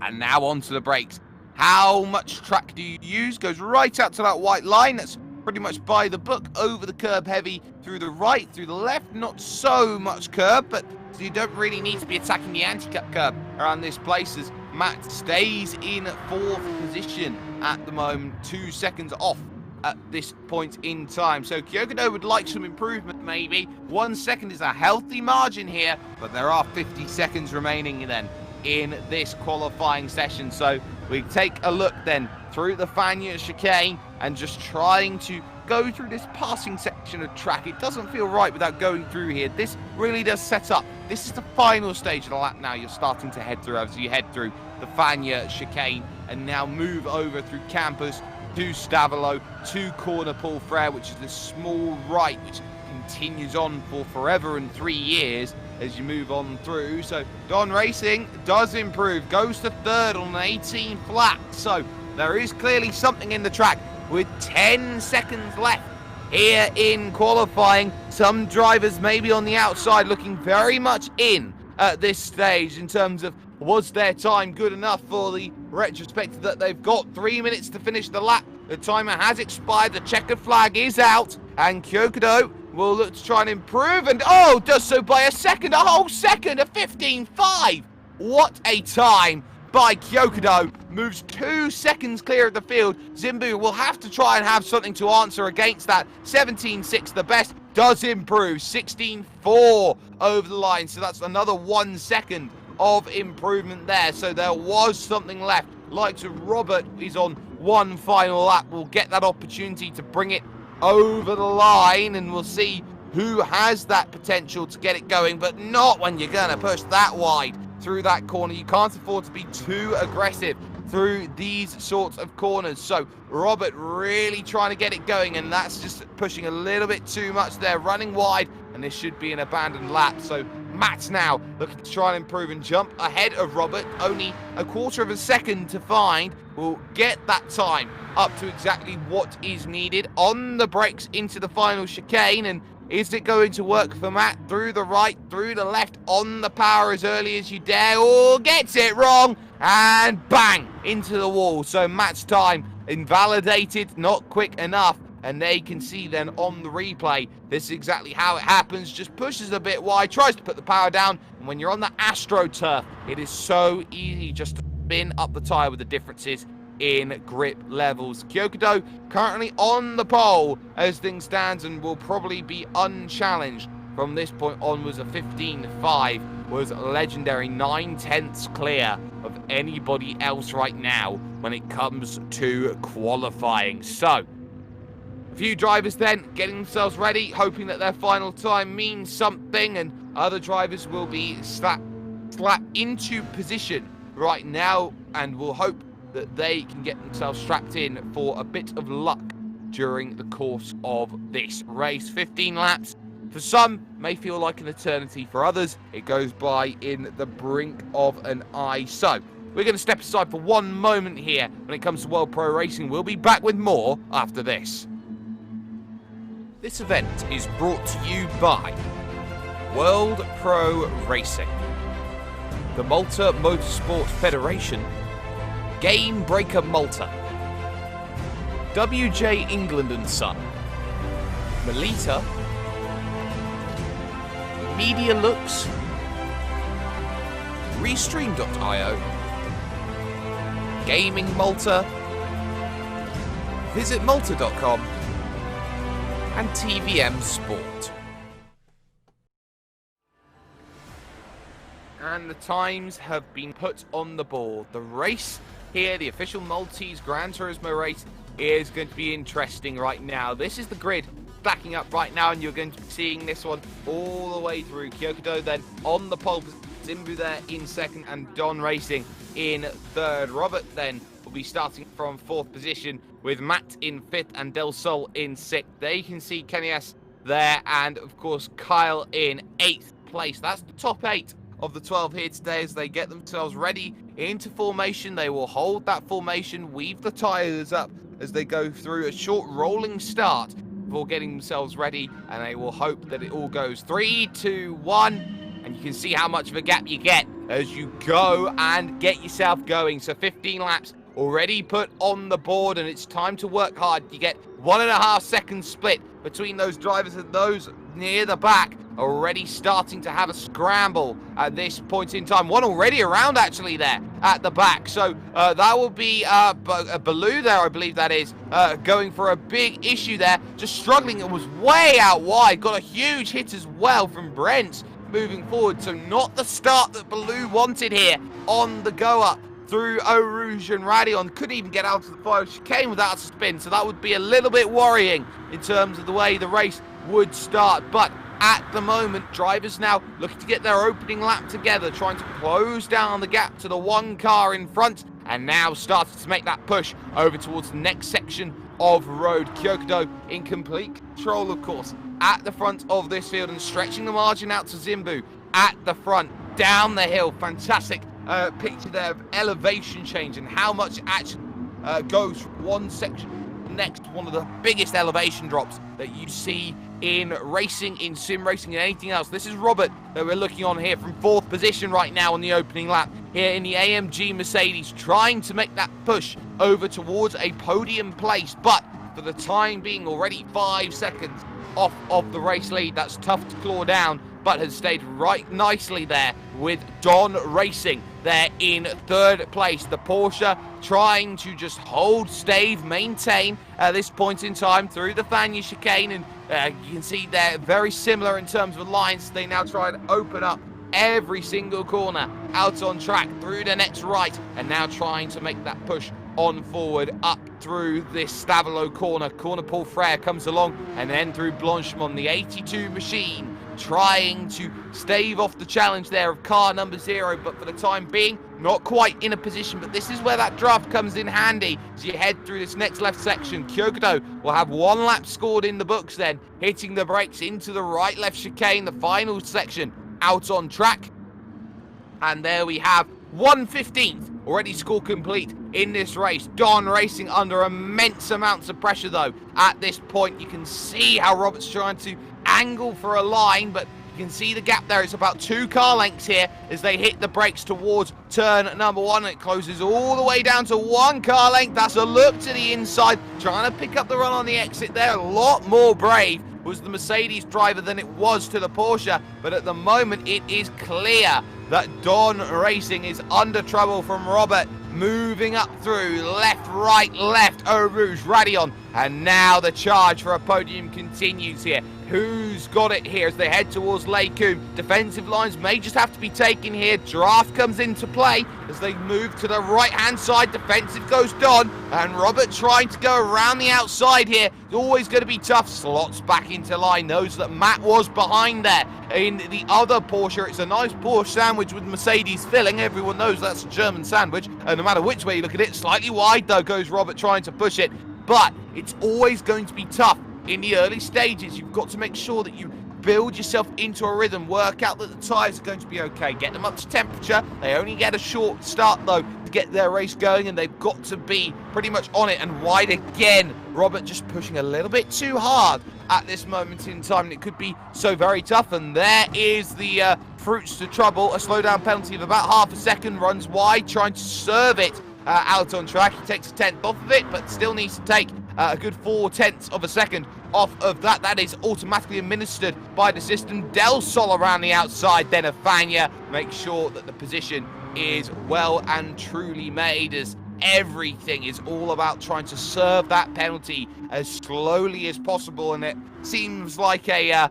And now onto the brakes. How much track do you use? Goes right out to that white line. That's pretty much by the book. Over the curb heavy, through the right, through the left. Not so much curb, but you don't really need to be attacking the anti-cut curb around this place, as Matt stays in 4th position at the moment, 2 seconds off at this point in time. So Kyokudo would like some improvement, maybe. 1 second is a healthy margin here, but there are 50 seconds remaining then in this qualifying session. So we take a look then through the Fania chicane and just trying to go through this passing section of track. It doesn't feel right without going through here. This really does set up. This is the final stage of the lap now you're starting to head through, as you head through the Fania chicane and now move over through Campus to Stavolo, to Corner Paul Frere, which is the small right, which continues on for forever and 3 years as you move on through. So Don Racing does improve, goes to 3rd on an 18 flat. So there is clearly something in the track with 10 seconds left here in qualifying. Some drivers maybe on the outside looking very much in at this stage in terms of, was their time good enough for the retrospective that they've got? 3 minutes to finish the lap. The timer has expired. The checkered flag is out, and Kyokudo will look to try and improve, and does so by a second, a whole second, a 15.5. What a time by Kyokudo. Moves 2 seconds clear of the field. Zimbu will have to try and have something to answer against that. 17.6, the best, does improve. 16.4 over the line, so that's another 1 second of improvement there. So there was something left. Likes of Robert is on one final lap. We'll get that opportunity to bring it over the line, and we'll see who has that potential to get it going, but not when you're going to push that wide through that corner. You can't afford to be too aggressive through these sorts of corners. So Robert really trying to get it going, and that's just pushing a little bit too much there, running wide, and this should be an abandoned lap. So Matt's now looking to try and improve and jump ahead of Robert. Only a quarter of a second to find. Will get that time up to exactly what is needed on the brakes into the final chicane, and Is it going to work for Matt? Through the right, through the left, on the power as early as you dare. Oh, gets it wrong. And bang, into the wall. So Matt's time invalidated, not quick enough. And they can see then on the replay, this is exactly how it happens. Just pushes a bit wide, tries to put the power down. And when you're on the AstroTurf, it is so easy just to spin up the tyre with the differences in grip levels. Kyokudo currently on the pole as things stand and will probably be unchallenged from this point onwards. A 15.5 was legendary, 9/10 clear of anybody else right now when it comes to qualifying. So a few drivers then getting themselves ready, hoping that their final time means something, and other drivers will be slapped into position right now and will hope that they can get themselves strapped in for a bit of luck during the course of this race. 15 laps for some may feel like an eternity. For others, it goes by in the brink of an eye. So we're going to step aside for one moment here when it comes to World Pro Racing. We'll be back with more after this. This event is brought to you by World Pro Racing, the Malta Motorsport Federation, Game Breaker Malta, WJ England and Son, Melita, Media Looks, Restream.io, Gaming Malta, VisitMalta.com, and TVM Sport. And the times have been put on the board. The race here, the official Maltese Gran Turismo race, is going to be interesting right now. This is the grid stacking up right now, and you're going to be seeing this one all the way through. Kyokudo then on the pole, Zimbu there in second, and Don Racing in third. Robert then will be starting from fourth position, with Matt in fifth and Del Sol in sixth. They can see Kenias there, and of course Kyle in eighth place. That's the top 8 of the 12 here today as they get themselves ready into formation. They will hold that formation, weave the tyres up as they go through a short rolling start before getting themselves ready, and they will hope that it all goes 3, 2, 1, and you can see how much of a gap you get as you go and get yourself going. So 15 laps already put on the board, and it's time to work hard. You get 1.5 seconds split between those drivers, and those near the back already starting to have a scramble at this point in time. One already around actually there at the back. So that will be Baloo there, I believe that is, going for a big issue there. Just struggling. It was way out wide. Got a huge hit as well from Brent moving forward. So not the start that Baloo wanted here on the go up through Eau Rouge and Radion. Couldn't even get out of the final chicane without a spin. So that would be a little bit worrying in terms of the way the race would start. But at the moment, drivers now looking to get their opening lap together, trying to close down the gap to the one car in front, and now starting to make that push over towards the next section of road. Kyokudo in complete control, of course, at the front of this field and stretching the margin out to Zimbu at the front, down the hill. Fantastic picture there of elevation change and how much actually goes from one section to the next. One of the biggest elevation drops that you see in racing, in sim racing, and anything else. This is Robert that we're looking on here from fourth position right now on the opening lap here in the AMG Mercedes, trying to make that push over towards a podium place, but for the time being already 5 seconds off of the race lead. That's tough to claw down, but has stayed right nicely there with Don Racing there in third place. The Porsche trying to just hold, stave, maintain at this point in time through the Fania chicane, and you can see they're very similar in terms of lines. They now try and open up every single corner out on track through the next right, and now trying to make that push on forward up through this Stavelo corner. Paul Frere comes along, and then through Blanchemont, the 82 machine, trying to stave off the challenge there of car number 0, but for the time being, not quite in a position. But this is where that draft comes in handy as you head through this next left section. Kyokudo will have 1 lap scored in the books then, hitting the brakes into the right left chicane, the final section out on track. And there we have 1/15th already score complete in this race. Don Racing under immense amounts of pressure though at this point. You can see how Robert's trying to angle for a line, but you can see the gap there. It's about 2 car lengths here as they hit the brakes towards turn number 1. It closes all the way down to 1 car length. That's a look to the inside, trying to pick up the run on the exit there. A lot more brave was the Mercedes driver than it was to the Porsche, but at the moment it is clear that Don Racing is under trouble from Robert. Moving up through, left, right, left, Eau Rouge, Radion, and now the charge for a podium continues here. Who's got it here as they head towards Lake Coombe? Defensive lines may just have to be taken here. Draft comes into play as they move to the right-hand side. Defensive goes Don, and Robert trying to go around the outside here. It's always going to be tough. Slots back into line. Knows that Matt was behind there in the other Porsche. It's a nice Porsche sandwich with Mercedes filling. Everyone knows that's a German sandwich, and no matter which way you look at it, slightly wide though goes Robert trying to push it. But it's always going to be tough in the early stages. You've got to make sure that you build yourself into a rhythm, work out that the tyres are going to be okay, get them up to temperature. They only get a short start though to get their race going, and they've got to be pretty much on it. And wide again, Robert just pushing a little bit too hard at this moment in time, and it could be so very tough. And there is the fruits to trouble. A slowdown penalty of about half a second, runs wide, trying to serve it out on track. He takes a 10th off of it, but still needs to take a good 4/10 of a second off of that. That is automatically administered by the system. Del Sol around the outside, then Afania. Make sure that the position is well and truly made, as everything is all about trying to serve that penalty as slowly as possible. And it seems like a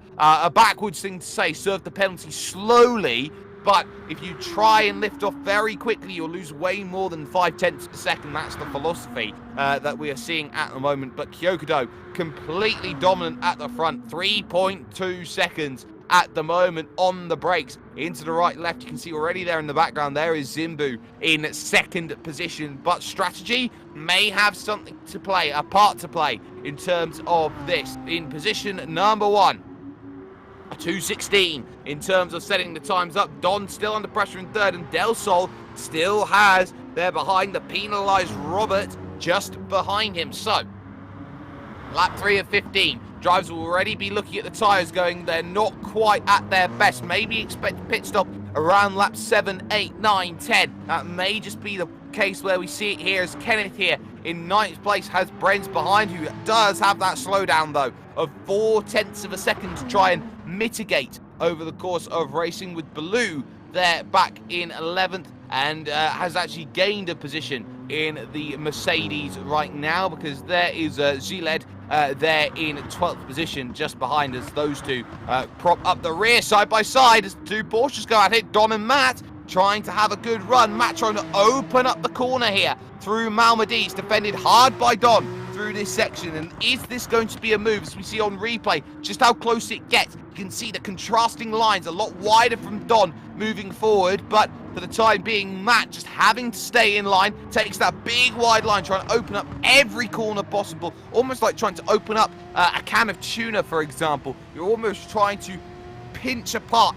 backwards thing to say, serve the penalty slowly. But if you try and lift off very quickly, you'll lose way more than 5/10 of a second. That's the philosophy that we are seeing at the moment. But Kyokudo completely dominant at the front. 3.2 seconds at the moment on the brakes. Into the right, left, you can see already there in the background, there is Zimbu in second position. But strategy may have something to play, a part to play in terms of this. In position number 1. 2:16 in terms of setting the times up. Don still under pressure in third, and Del Sol still has there behind the penalised Robert just behind him. So, lap 3 of 15. Drivers will already be looking at the tyres going, they're not quite at their best. Maybe expect a pit stop around lap 7, 8, 9, 10. That may just be the case where we see it here, as Kenneth here in 9th place has Brenz behind, who does have that slowdown though of 4/10 of a second to try and mitigate over the course of racing, with Baloo there back in 11th, and has actually gained a position in the Mercedes right now, because there is Giled there in 12th position just behind us. Those two prop up the rear side by side as the two Porsches go at it. Don and Matt trying to have a good run. Matt trying to open up the corner here through Malmedy, defended hard by Don through this section. And is this going to be a move, as we see on replay, just how close it gets? You can see the contrasting lines a lot wider from Don moving forward, but for the time being, Matt just having to stay in line, takes that big wide line, trying to open up every corner possible, almost like trying to open up a can of tuna, for example. You're almost trying to pierce apart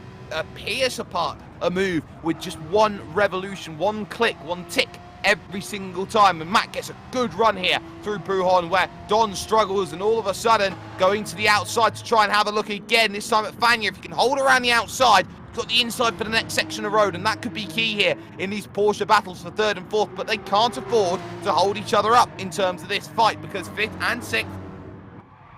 a move with just one revolution, one click, one tick every single time. And Matt gets a good run here through Pujon, where Don struggles, and all of a sudden going to the outside to try and have a look again, this time at Fania. If you can hold around the outside, you've got the inside for the next section of road, and that could be key here in these Porsche battles for 3rd and 4th. But they can't afford to hold each other up in terms of this fight, because 5th and 6th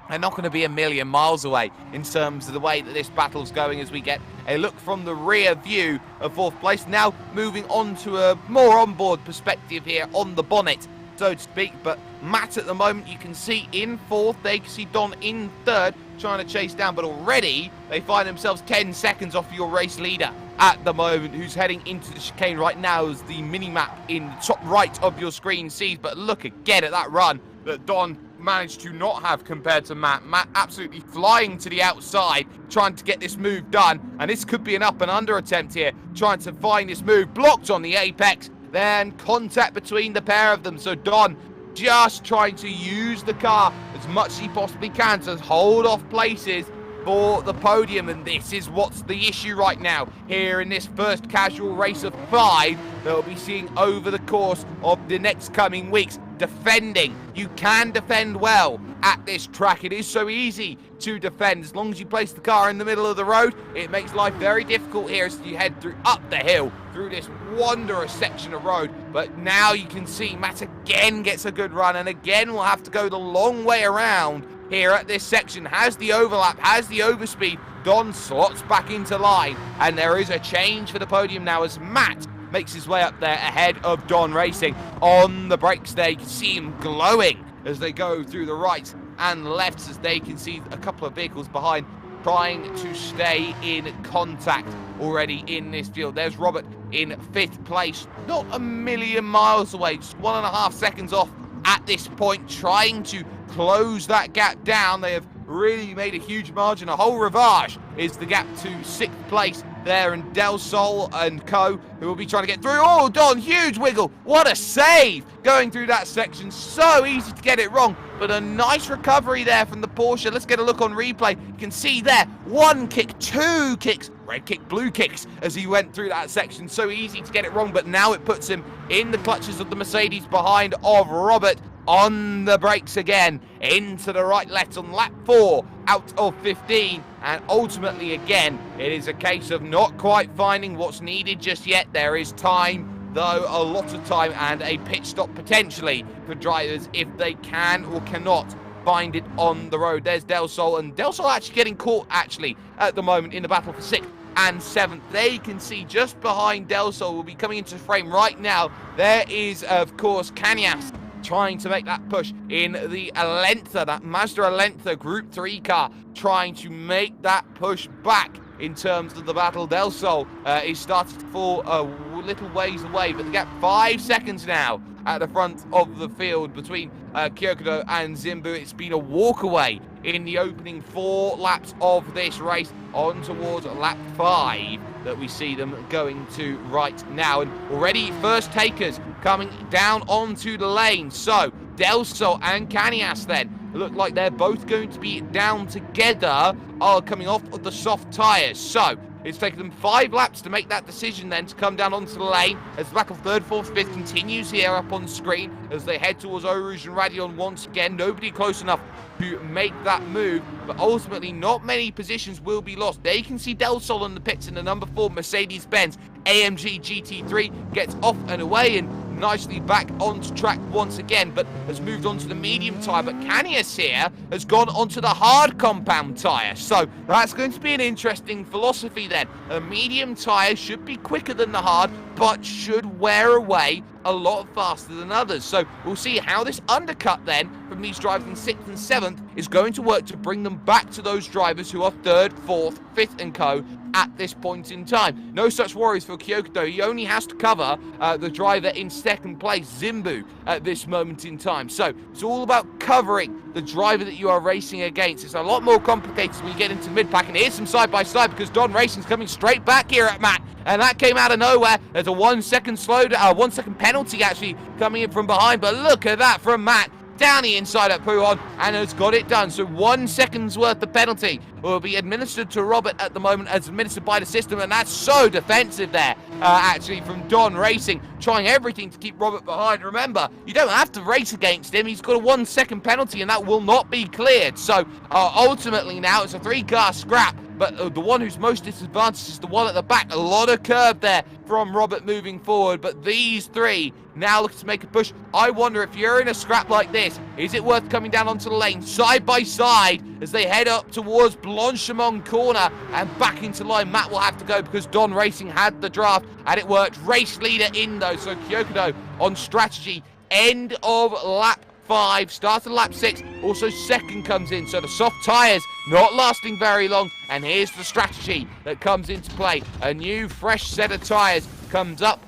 are not going to be a million miles away in terms of the way that this battle's going, as we get a look from the rear view of 4th place. Now moving on to a more onboard perspective here on the bonnet, so to speak. But Matt at the moment, you can see in 4th, they can see Don in 3rd, trying to chase down, but already they find themselves 10 seconds off your race leader at the moment, who's heading into the chicane right now, as the mini-map in the top right of your screen sees. But look again at that run that Don managed to not have compared to Matt. Matt absolutely flying to the outside, trying to get this move done, and this could be an up and under attempt here, trying to find this move, blocked on the apex, then contact between the pair of them. So Don just trying to use the car as much as he possibly can to hold off places for the podium, and this is what's the issue right now here in this first casual race of 5 that we'll be seeing over the course of the next coming weeks. Defending, you can defend well at this track. It is so easy to defend. As long as you place the car in the middle of the road, it makes life very difficult here as you head up the hill through this wondrous section of road. But now you can see Matt again gets a good run, and again will have to go the long way around here at this section. Has the overlap, has the overspeed. Don slots back into line, and there is a change for the podium now as Matt makes his way up there ahead of Don Racing. On the brakes there, you can see him glowing as they go through the rights and lefts, as they can see a couple of vehicles behind trying to stay in contact already in this field. There's Robert in 5th place, not a million miles away, just 1.5 seconds off at this point, trying to close that gap down. They have really made a huge margin. A whole Rivage is the gap to 6th place there, and Del Sol and co, who will be trying to get through. Oh, Don, huge wiggle. What a save going through that section. So easy to get it wrong, but a nice recovery there from the Porsche. Let's get a look on replay. You can see there, 1 kick, 2 kicks, red kick, blue kicks as he went through that section. So easy to get it wrong, but now it puts him in the clutches of the Mercedes behind of Robert. On the brakes again, into the right left on lap 4 out of 15, and ultimately again it is a case of not quite finding what's needed just yet. There is time, though, a lot of time, and a pit stop potentially for drivers if they can or cannot find it on the road. There's Del Sol, and Del Sol actually getting caught actually at the moment in the battle for 6th and 7th. There you can see just behind Del Sol, will be coming into frame right now. There is of course Kanyas trying to make that push in the Alenta, that Mazda Alenta Group 3 car, trying to make that push back in terms of the battle. Del Sol is starting to fall a little ways away, but the gap 5 seconds now at the front of the field between Kyokudo and Zimbu. It's been a walk away in the opening 4 laps of this race, on towards lap 5 that we see them going to right now. And already first takers coming down onto the lane. So Del Sol and Kanyas then look like they're both going to be down together, are coming off of the soft tyres. So it's taken them 5 laps to make that decision then to come down onto the lane, as the battle of 3rd, 4th, 5th continues here up on screen as they head towards Eau Rouge and Radion once again. Nobody close enough to make that move, but ultimately not many positions will be lost. There you can see Del Sol in the pits in the number 4 Mercedes-Benz AMG GT3, gets off and away and nicely back onto track once again, but has moved on to the medium tyre. But Kanyas here has gone onto the hard compound tyre, so that's going to be an interesting philosophy then. A medium tyre should be quicker than the hard, but should wear away a lot faster than others. So we'll see how this undercut then from these drivers in 6th and 7th is going to work to bring them back to those drivers who are 3rd, 4th, 5th and co at this point in time. No such worries for Kyokudo. He only has to cover the driver in 2nd place, Zimbu, at this moment in time. So it's all about covering the driver that you are racing against. It's a lot more complicated when you get into mid-pack, and here's some side-by-side because Don Racing's coming straight back here at Matt, and that came out of nowhere. There's a 1 second slowdown, 1 second penalty actually coming in from behind, but look at that from Matt down the inside at Pujon, and has got it done. So 1 second's worth of penalty will be administered to Robert at the moment, as administered by the system, and that's so defensive there actually from Don Racing, trying everything to keep Robert behind. Remember, you don't have to race against him. He's got a 1 second penalty and that will not be cleared. So ultimately now it's a 3-car scrap, but the one who's most disadvantaged is the one at the back. A lot of curve there from Robert moving forward, but these 3 now looking to make a push. I wonder if you're in a scrap like this, is it worth coming down onto the lane side by side as they head up towards Blanchimont corner and back into line? Matt will have to go because Don Racing had the draft and it worked. Race leader in though, so Kyokudo on strategy. End of lap 5, start of lap 6, also 2nd comes in, so the soft tyres not lasting very long, and here's the strategy that comes into play. A new fresh set of tyres comes up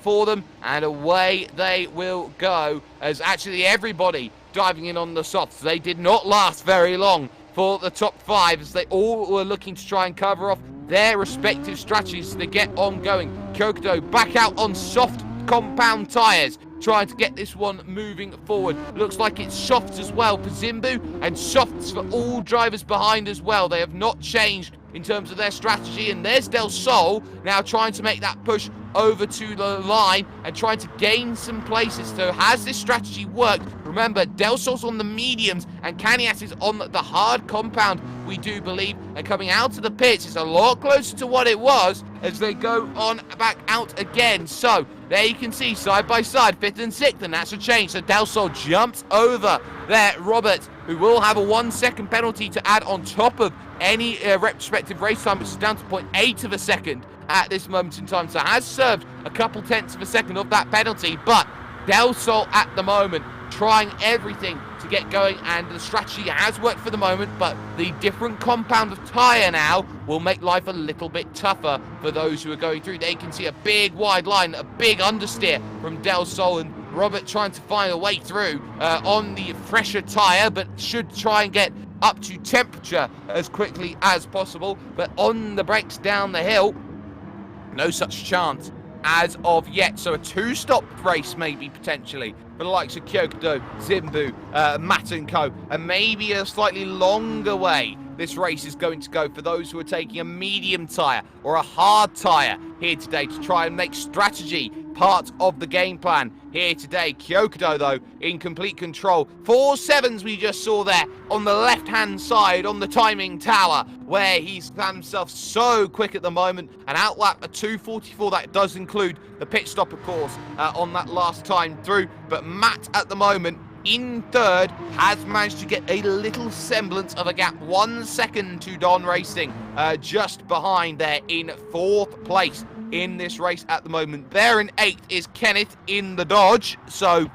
for them, and away they will go, as actually everybody diving in on the softs. They did not last very long for the top 5, as they all were looking to try and cover off their respective strategies to get on going. Kyokudo back out on soft compound tyres, trying to get this one moving forward. Looks like it's softs as well for Zimbu, and softs for all drivers behind as well. They have not changed in terms of their strategy, and there's Del Sol now trying to make that push over to the line and trying to gain some places. So has this strategy worked? Remember, Del Sol's on the mediums and Kanias is on the hard compound, we do believe. And coming out of the pits, it's a lot closer to what it was as they go on back out again. So there you can see side by side, 5th and 6th, and that's a change. So Del Sol jumps over there, Robert, who will have a 1 second penalty to add on top of any retrospective race time, which is down to 0.8 of a second at this moment in time. So has served a couple tenths of a second of that penalty, but Del Sol at the moment trying everything to get going, and the strategy has worked for the moment, but the different compound of tyre now will make life a little bit tougher for those who are going through. They can see a big wide line, a big understeer from Del Sol, and Robert trying to find a way through on the fresher tyre, but should try and get up to temperature as quickly as possible. But on the brakes down the hill, no such chance as of yet. So a 2-stop race maybe potentially for the likes of Kyokudo, Zimbu, Matt and Co. And maybe a slightly longer way this race is going to go for those who are taking a medium tyre or a hard tyre here today to try and make strategy part of the game plan here today. Kyokudo, though, in complete control. 4.7s we just saw there on the left-hand side on the timing tower, where he's found himself so quick at the moment. An outlap, a 2.44. That does include the pit stop, of course, on that last time through. But Matt, at the moment, in 3rd, has managed to get a little semblance of a gap. 1 second to Don Racing, just behind there in 4th place in this race at the moment. There in 8th is Kenneth in the Dodge. So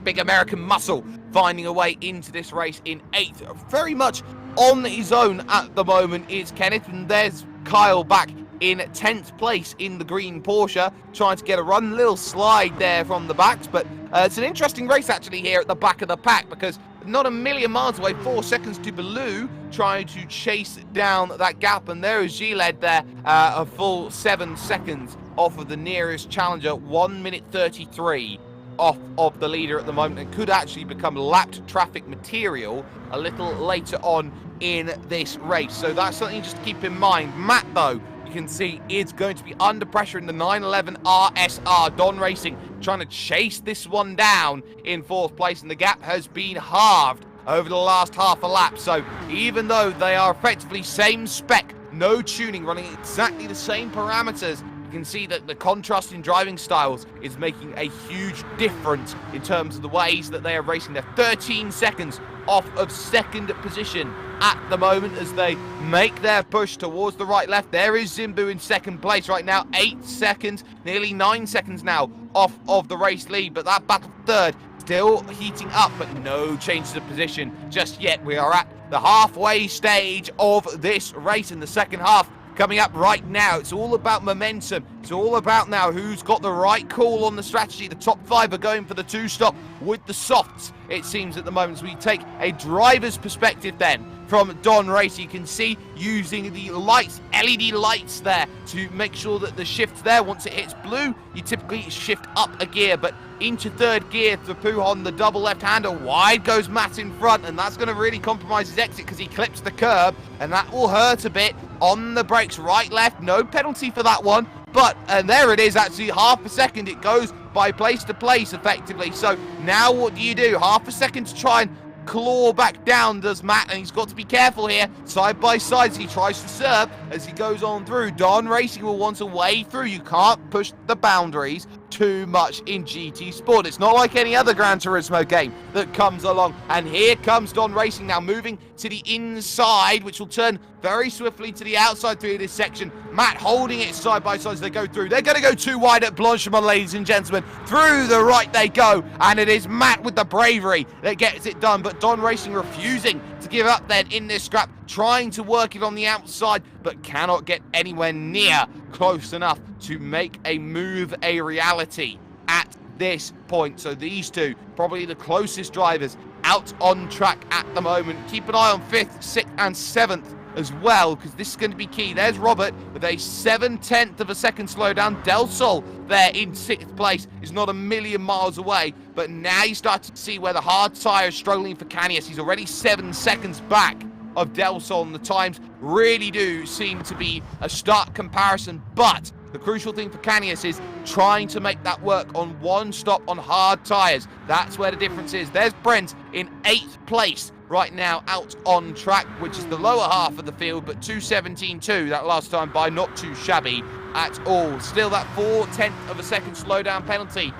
big American muscle finding a way into this race in 8th. Very much on his own at the moment is Kenneth. And there's Kyle back in 10th place in the green Porsche, trying to get a run. Little slide there from the backs, but it's an interesting race actually here at the back of the pack, because not a million miles away, 4 seconds to Baloo, trying to chase down that gap. And there is Giled there, a full 7 seconds off of the nearest challenger, 1 minute 33 off of the leader at the moment, and could actually become lapped traffic material a little later on in this race. So that's something just to keep in mind. Matt, though, you can see is going to be under pressure in the 911 RSR. Don Racing trying to chase this one down in 4th place, and the gap has been halved over the last half a lap. So even though they are effectively same spec, no tuning, running exactly the same parameters, you can see that the contrast in driving styles is making a huge difference in terms of the ways that they are racing. They're 13 seconds off of 2nd position at the moment as they make their push towards the right-left. There is Zimbu in 2nd place right now, 8 seconds, nearly 9 seconds now off of the race lead. But that battle for 3rd still heating up, but no changes of position just yet. We are at the halfway stage of this race in the second half. Coming up right now, it's all about momentum. It's all about now who's got the right call on the strategy. The top 5 are going for the 2-stop with the softs, it seems, at the moment. So we take a driver's perspective then from Don Race. You can see using the lights, LED lights there, to make sure that the shift there, once it hits blue, you typically shift up a gear. But into 3rd gear for Puhon, the double left-hander. Wide goes Matt in front, and that's going to really compromise his exit because he clips the curb, and that will hurt a bit. On the brakes, right, left, no penalty for that one. But, and there it is, actually, half a second. It goes by place to place, effectively. So now what do? Half a second to try and claw back down, does Matt, and he's got to be careful here. Side by side, he tries to serve as he goes on through. Don Racing will want a way through. You can't push the boundaries too much in GT Sport. It's not like any other Gran Turismo game that comes along. And here comes Don Racing now, moving to the inside, which will turn very swiftly to the outside through this section. Matt holding it side by side as they go through. They're going to go too wide at Blanchimont, ladies and gentlemen. Through the right they go, and it is Matt with the bravery that gets it done. But Don Racing refusing to give up then in this scrap, trying to work it on the outside, but cannot get anywhere near close enough to make a move a reality at this point. So these two, probably the closest drivers out on track at the moment. Keep an eye on 5th, 6th and 7th as well, because this is going to be key. There's Robert with a 7/10 of a second slowdown. Del Sol there in 6th place is not a million miles away, but now you start to see where the hard tyre is struggling for Kanias. He's already 7 seconds back of Del Sol, and the times really do seem to be a stark comparison. But The crucial thing for Kanius is trying to make that work on one stop on hard tyres. That's where the difference is. There's Brent in 8th place right now out on track, which is the lower half of the field, but 2:17.2 that last time by, not too shabby at all. Still that 0.4 of a second slowdown penalty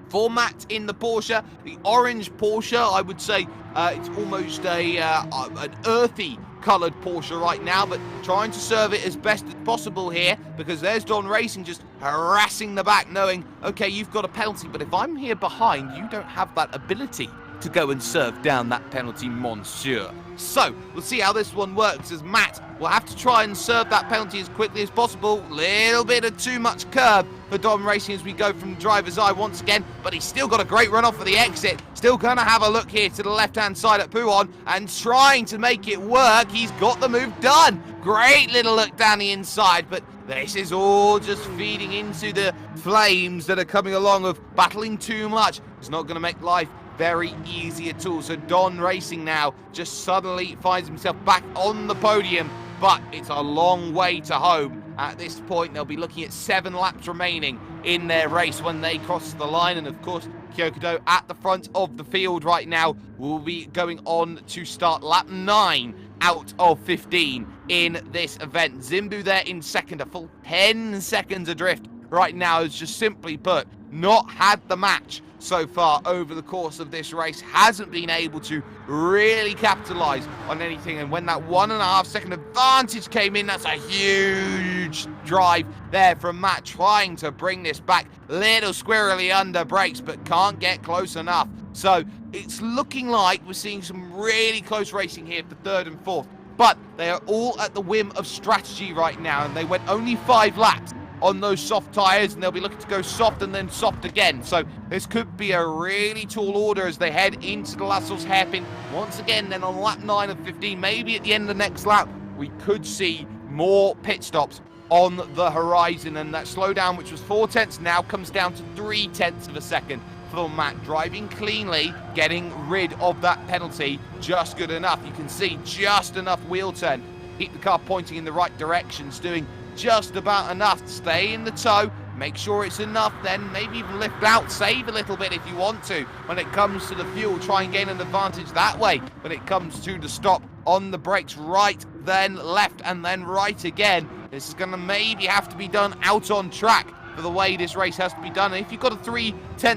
for Matt in the Porsche. The orange Porsche, I would say it's almost an earthy coloured Porsche right now, but trying to serve it as best as possible here, because there's Don Racing just harassing the back, knowing, okay, you've got a penalty, but if I'm here behind, you don't have that ability to go and serve down that penalty, monsieur. So, we'll see how this one works, as Matt will have to try and serve that penalty as quickly as possible. Little bit of too much curb for Dom Racing as we go from driver's eye once again, but he's still got a great run off for the exit. Still going to have a look here to the left-hand side at Pouhon and trying to make it work. He's got the move done. Great little look down the inside, but this is all just feeding into the flames that are coming along of battling too much. It's not going to make life very easy at all. So Don Racing now just suddenly finds himself back on the podium, but it's a long way to home. At this point, they'll be looking at 7 laps remaining in their race when they cross the line. And of course, Kyokudo at the front of the field right now will be going on to start lap 9 out of 15 in this event. Zimbu there in second, a full 10 seconds adrift right now, has just simply put not had the match so far over the course of this race, hasn't been able to really capitalize on anything. And when that 1.5 second advantage came in, that's a huge drive there from Matt, trying to bring this back. Little squirrely under brakes, but can't get close enough. So it's looking like we're seeing some really close racing here for 3rd and 4th, but they are all at the whim of strategy right now, and they went only 5 laps on those soft tyres, and they'll be looking to go soft and then soft again. So this could be a really tall order as they head into the Lassos hairpin once again. Then on lap 9 of 15, maybe at the end of the next lap, we could see more pit stops on the horizon, and that slowdown, which was 0.4, now comes down to 0.3 of a second for Matt, driving cleanly, getting rid of that penalty just good enough. You can see just enough wheel turn, keep the car pointing in the right directions, doing just about enough to stay in the tow. Make sure it's enough, then maybe even lift out, save a little bit if you want to. When it comes to the fuel, try and gain an advantage that way. When it comes to the stop on the brakes, right, then left, and then right again. This is going to maybe have to be done out on track for the way this race has to be done. And if you've got a 0.3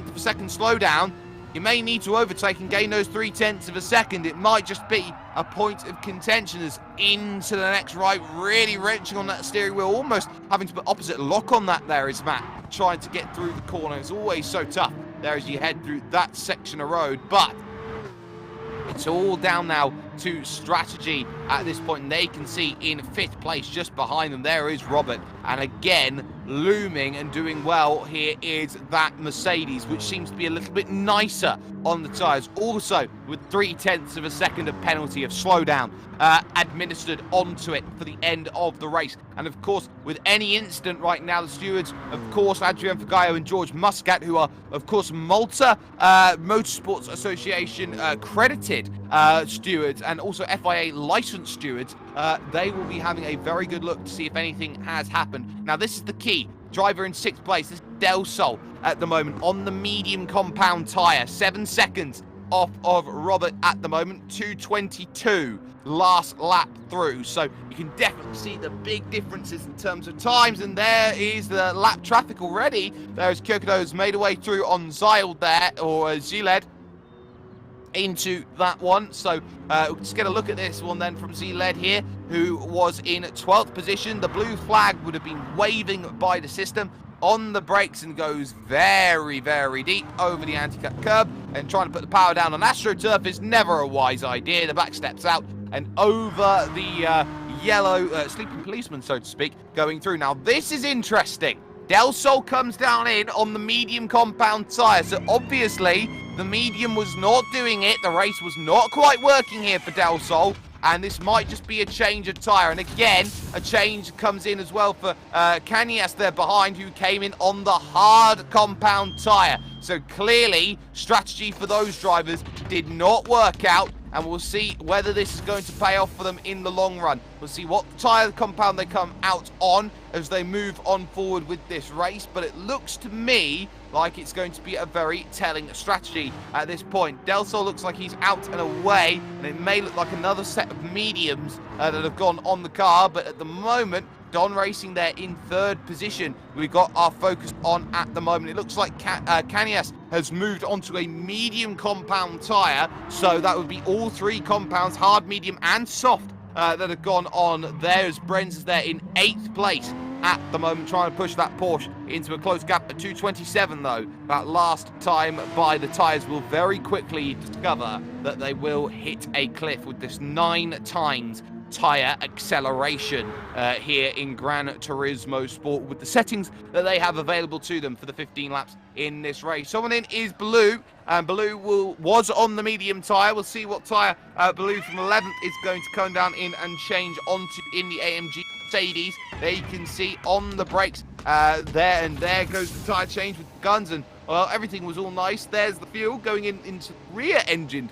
of a second slowdown, you may need to overtake and gain those 0.3 of a second. It might just be a point of contention as into the next right, really wrenching on that steering wheel, almost having to put opposite lock on that there is Matt, trying to get through the corner. It's always so tough there as you head through that section of road, but it's all down now to strategy at this point, and they can see in 5th place just behind them there is Robert, and again looming and doing well here is that Mercedes, which seems to be a little bit nicer on the tyres, also with 0.3 of a second of penalty of slowdown administered onto it for the end of the race. And of course, with any incident right now, the stewards, of course, Adrian Fagayo and George Muscat, who are of course Malta Motorsports Association credited stewards and also FIA licensed stewards, they will be having a very good look to see if anything has happened. Now this is the key. Driver in 6th place, this is Del Sol at the moment on the medium compound tyre, 7 seconds off of Robert at the moment, 2:22 last lap through. So you can definitely see the big differences in terms of times, and there is the lap traffic already. There's Kyokudo's made a way through on Ziled there, or Ziled, into that one. So let's get a look at this one then from Z-Led here, who was in 12th position. The blue flag would have been waving by the system on the brakes and goes very, very deep over the anti-cut curb, and trying to put the power down on AstroTurf is never a wise idea. The back steps out and over the yellow sleeping policeman, so to speak, going through. Now this is interesting. Del Sol comes down in on the medium compound tyre, so obviously the medium was not doing it. The race was not quite working here for Del Sol, and this might just be a change of tyre. And again, a change comes in as well for Kanias there behind, who came in on the hard compound tyre. So clearly, strategy for those drivers did not work out, and we'll see whether this is going to pay off for them in the long run. We'll see what tyre compound they come out on as they move on forward with this race, but it looks to me like it's going to be a very telling strategy at this point. Del Sol looks like he's out and away, and it may look like another set of mediums that have gone on the car, but at the moment, Don Racing there in third position. We've got our focus on at the moment. It looks like Canias has moved onto a medium compound tyre, so that would be all three compounds, hard, medium, and soft, that have gone on there, as Brenz is there in 8th place at the moment, trying to push that Porsche into a close gap at 2:27, though. That last time by the tyres will very quickly discover that they will hit a cliff with this 9 times tyre acceleration here in Gran Turismo Sport, with the settings that they have available to them for the 15 laps in this race. Someone in is Blue, and Blue was on the medium tyre. We'll see what tyre Blue from 11th is going to come down in and change onto in the AMG Mercedes. There you can see on the brakes there goes the tyre change with the guns, and well, everything was all nice. There's the fuel going into rear-engined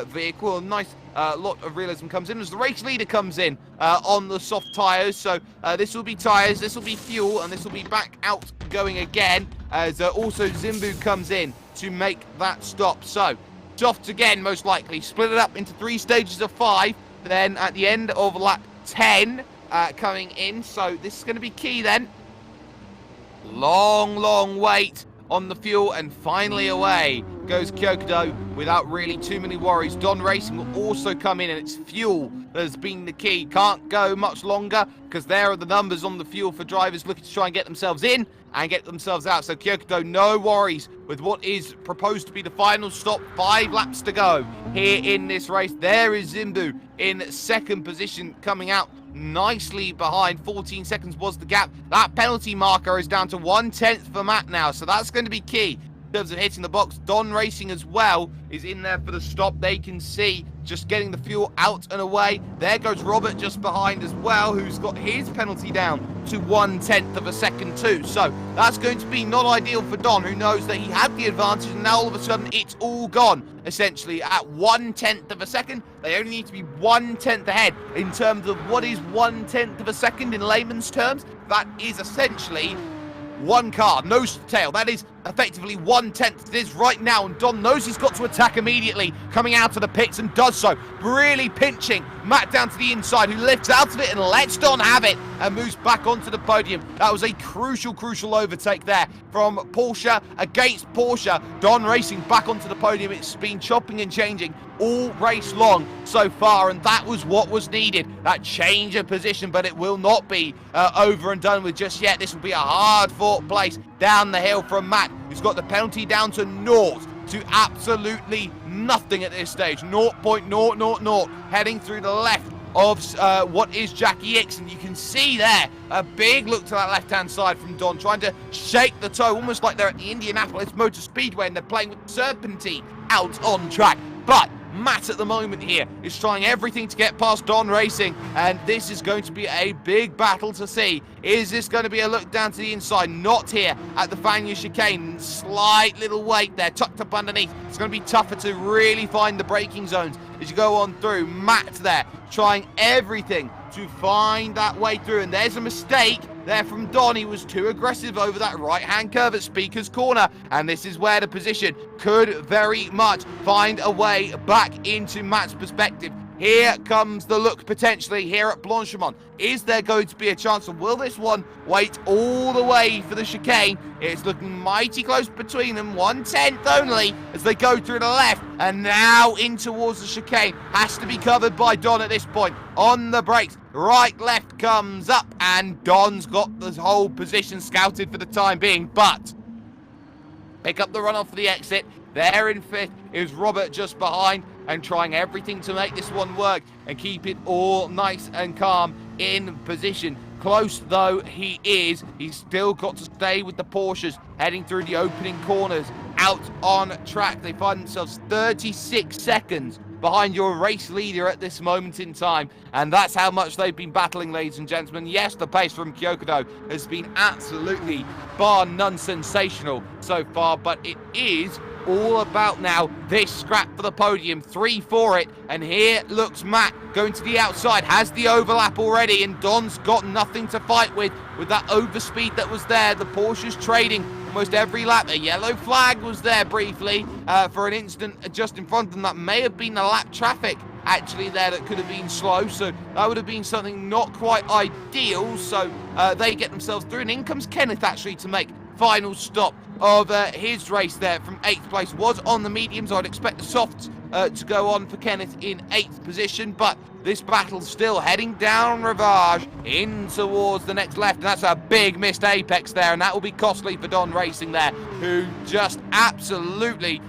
vehicle. A nice lot of realism comes in as the race leader comes in on the soft tyres. So this will be tyres, this will be fuel, and this will be back out going again, as also Zimbu comes in to make that stop. So soft again, most likely. Split it up into 3 stages of 5. Then at the end of lap 10 coming in. So this is going to be key then. Long wait on the fuel, and finally away goes Kyokudo without really too many worries. Don Racing will also come in, and it's fuel that has been the key. Can't go much longer because there are the numbers on the fuel for drivers looking to try and get themselves in and get themselves out. So Kyokudo, no worries with what is proposed to be the final stop. 5 laps to go here in this race. There is Zimbu in 2nd position, coming out nicely behind. 14 seconds was the gap. That penalty marker is down to 1/10 for Matt now, so that's going to be key in terms of hitting the box. Don Racing as well is in there for the stop. They can see just getting the fuel out and away. There goes Robert just behind as well, who's got his penalty down to 1/10 of a second too. So that's going to be not ideal for Don, who knows that he had the advantage, and now all of a sudden it's all gone. Essentially at 1/10 of a second, they only need to be 1/10 ahead. In terms of what is 1/10 of a second in layman's terms, that is essentially 1 car, nose to tail. That is effectively 1/10. It is right now, and Don knows he's got to attack immediately, coming out of the pits, and does so, really pinching Matt down to the inside, who lifts out of it and lets Don have it and moves back onto the podium. That was a crucial overtake there from Porsche against Porsche. Don Racing back onto the podium. It's been chopping and changing all race long so far, and that was what was needed, that change of position, but it will not be over and done with just yet. This will be a hard-fought place down the hill from Matt, who's got the penalty down to 0, to absolutely nothing at this stage. 0.000, heading through the left of what is Jackie Hicks, and you can see there a big look to that left-hand side from Don, trying to shake the toe, almost like they're at the Indianapolis Motor Speedway and they're playing with Serpentine out on track. But Matt at the moment here is trying everything to get past Don Racing, and this is going to be a big battle to see. Is this going to be a look down to the inside? Not here at the Fania chicane. Slight little weight there tucked up underneath. It's going to be tougher to really find the braking zones as you go on through. Matt there trying everything to find that way through, and there's a mistake there from Don. He was too aggressive over that right-hand curve at Speaker's Corner, and this is where the position could very much find a way back into Matt's perspective. Here comes the look potentially here at Blanchimont. Is there going to be a chance, or will this one wait all the way for the chicane? It's looking mighty close between them, 1/10 only as they go through the left, and now in towards the chicane. Has to be covered by Don at this point. On the brakes, right, left comes up, and Don's got the whole position scouted for the time being, but pick up the runoff for the exit. There in 5th is Robert just behind, and trying everything to make this one work and keep it all nice and calm in position. Close though he is, he's still got to stay with the Porsches heading through the opening corners out on track. They find themselves 36 seconds behind your race leader at this moment in time, and that's how much they've been battling, ladies and gentlemen. Yes, the pace from Kyokudo has been absolutely bar none sensational so far, but it is all about now this scrap for the podium. 3 for it, and here looks Matt going to the outside, has the overlap already, and Don's got nothing to fight with that overspeed that was there. The Porsche's trading almost every lap. A yellow flag was there briefly for an instant just in front of them. That may have been the lap traffic actually there that could have been slow, so that would have been something not quite ideal. So they get themselves through, and in comes Kenneth actually to make final stop of his race there from 8th place. Was on the mediums. I'd expect the softs to go on for Kenneth in 8th position, but this battle's still heading down Rivage in towards the next left, and that's a big missed apex there, and that will be costly for Don Racing there, who just absolutely,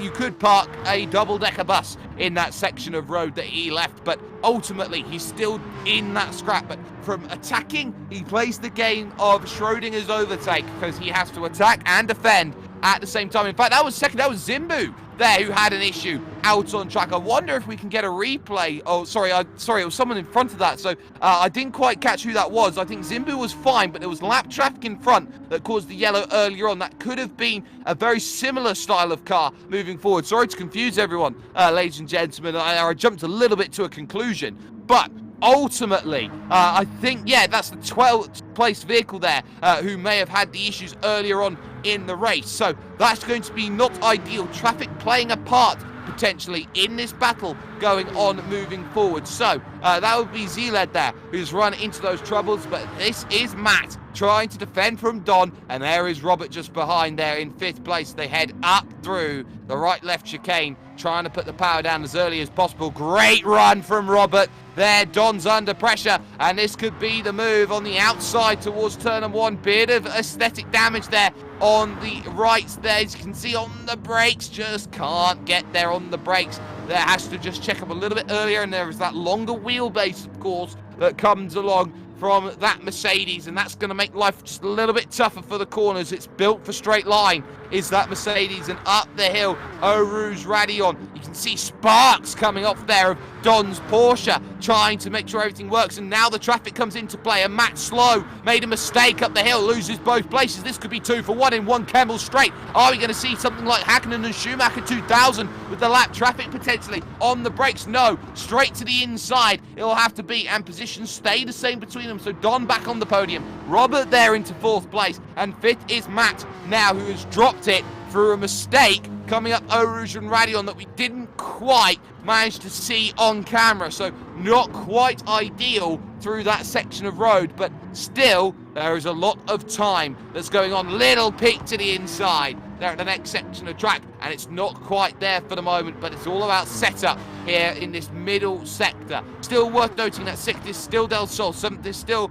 you could park a double-decker bus in that section of road that he left, but ultimately he's still in that scrap. But from attacking, he plays the game of Schrodinger's overtake, because he has to attack and defend at the same time. In fact, that was second. That was Zimbu there who had an issue out on track. I wonder if we can get a replay. Oh, sorry, it was someone in front of that, so I didn't quite catch who that was. I think Zimbu was fine, but there was lap traffic in front that caused the yellow earlier on. That could have been a very similar style of car moving forward. Sorry to confuse everyone, ladies and gentlemen. I jumped a little bit to a conclusion, but ultimately, I think, yeah, that's the 12th place vehicle there who may have had the issues earlier on in the race. So that's going to be not ideal. Traffic playing a part potentially in this battle going on moving forward. So that would be Ziled there who's run into those troubles, but this is Matt trying to defend from Don, and there is Robert just behind there in 5th place. They head up through the right-left chicane, trying to put the power down as early as possible. Great run from Robert there. Don's under pressure, and this could be the move on the outside towards turn 1. Bit of aesthetic damage there on the right there, as you can see on the brakes. Just can't get there on the brakes. There has to just check up a little bit earlier, and there is that longer wheelbase, of course, that comes along from that Mercedes, and that's going to make life just a little bit tougher for the corners. It's built for straight line, is that Mercedes, and up the hill, Eau Rouge Radion. You can see sparks coming off there of Don's Porsche, trying to make sure everything works, and now the traffic comes into play, and Matt Slow made a mistake up the hill, loses both places. This could be 2 for 1 in one Kemmel straight. Are we going to see something like Hakkinen and Schumacher 2000 with the lap traffic potentially on the brakes? No, straight to the inside it'll have to be, and positions stay the same between them. So Don back on the podium, Robert there into 4th place, and 5th is Matt now, who has dropped it through a mistake coming up Eau Rouge and Radion that we didn't quite manage to see on camera. So not quite ideal through that section of road, but still there is a lot of time that's going on. Little peek to the inside there at the next section of track, and it's not quite there for the moment, but it's all about setup here in this middle sector. Still worth noting that 6th is still Del Sol, 7th is still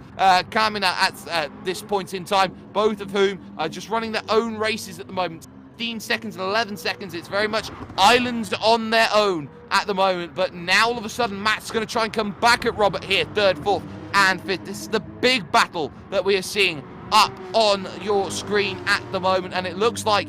Carmina at this point in time, both of whom are just running their own races at the moment. 15 seconds and 11 seconds. It's very much islands on their own at the moment, but now all of a sudden Matt's going to try and come back at Robert here, 3rd, 4th and 5th. This is the big battle that we are seeing up on your screen at the moment, and it looks like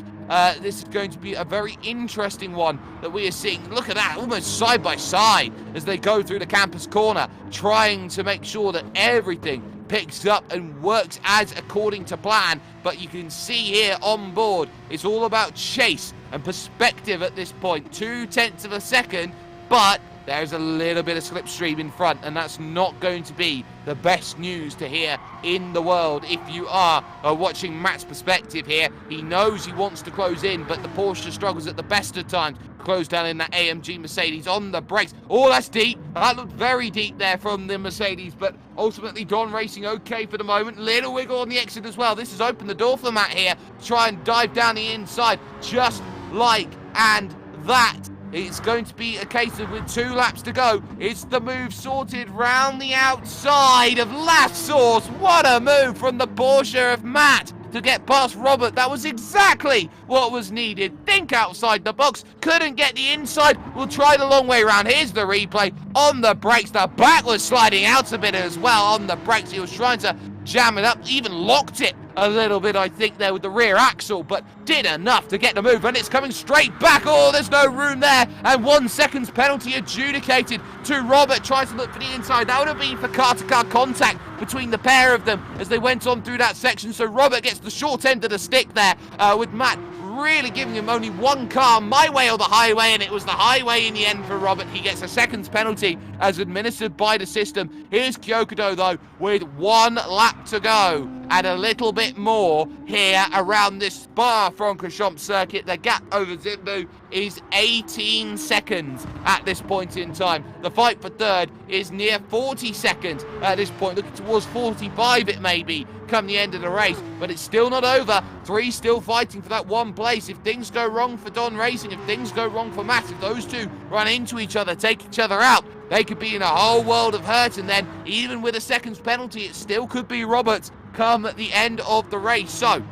this is going to be a very interesting one that we are seeing. Look at that, almost side by side as they go through the campus corner, trying to make sure that everything picks up and works as according to plan. But you can see here on board, it's all about chase and perspective at this point. 0.2 of a second, but there's a little bit of slipstream in front, and that's not going to be the best news to hear in the world if you are watching Matt's perspective here. He knows he wants to close in, but the Porsche struggles at the best of times. Close down in that AMG Mercedes on the brakes. Oh, that's deep. That looked very deep there from the Mercedes, but ultimately Don Racing okay for the moment. Little wiggle on the exit as well. This has opened the door for Matt here to try and dive down the inside, just like and that. It's going to be a case of, with 2 laps to go, it's the move sorted round the outside of last source. What a move from the Porsche of Matt to get past Robert. That was exactly what was needed. Think outside the box. Couldn't get the inside. We'll try the long way around. Here's the replay on the brakes. The back was sliding out a bit as well on the brakes. He was trying to jamming up, even locked it a little bit, I think, there with the rear axle, but did enough to get the move, and it's coming straight back. Oh, there's no room there, and 1 second's penalty adjudicated to Robert. Tries to look for the inside. That would have been for car-to-car contact between the pair of them as they went on through that section, so Robert gets the short end of the stick there, with Matt really giving him only one car, my way or the highway, and it was the highway in the end for Robert. He gets a second's penalty as administered by the system. Here's Kyokudo, though, with 1 lap to go and a little bit more here around this Spa-Francorchamps circuit. The gap over Zimbu is 18 seconds at this point in time. The fight for third is near 40 seconds at this point, looking towards 45 it may be come the end of the race, but it's still not over. 3 still fighting for that 1 place. If things go wrong for Don Racing, if things go wrong for Matt, if those two run into each other, take each other out, they could be in a whole world of hurt, and then even with a second's penalty, it still could be Roberts come at the end of the race. So,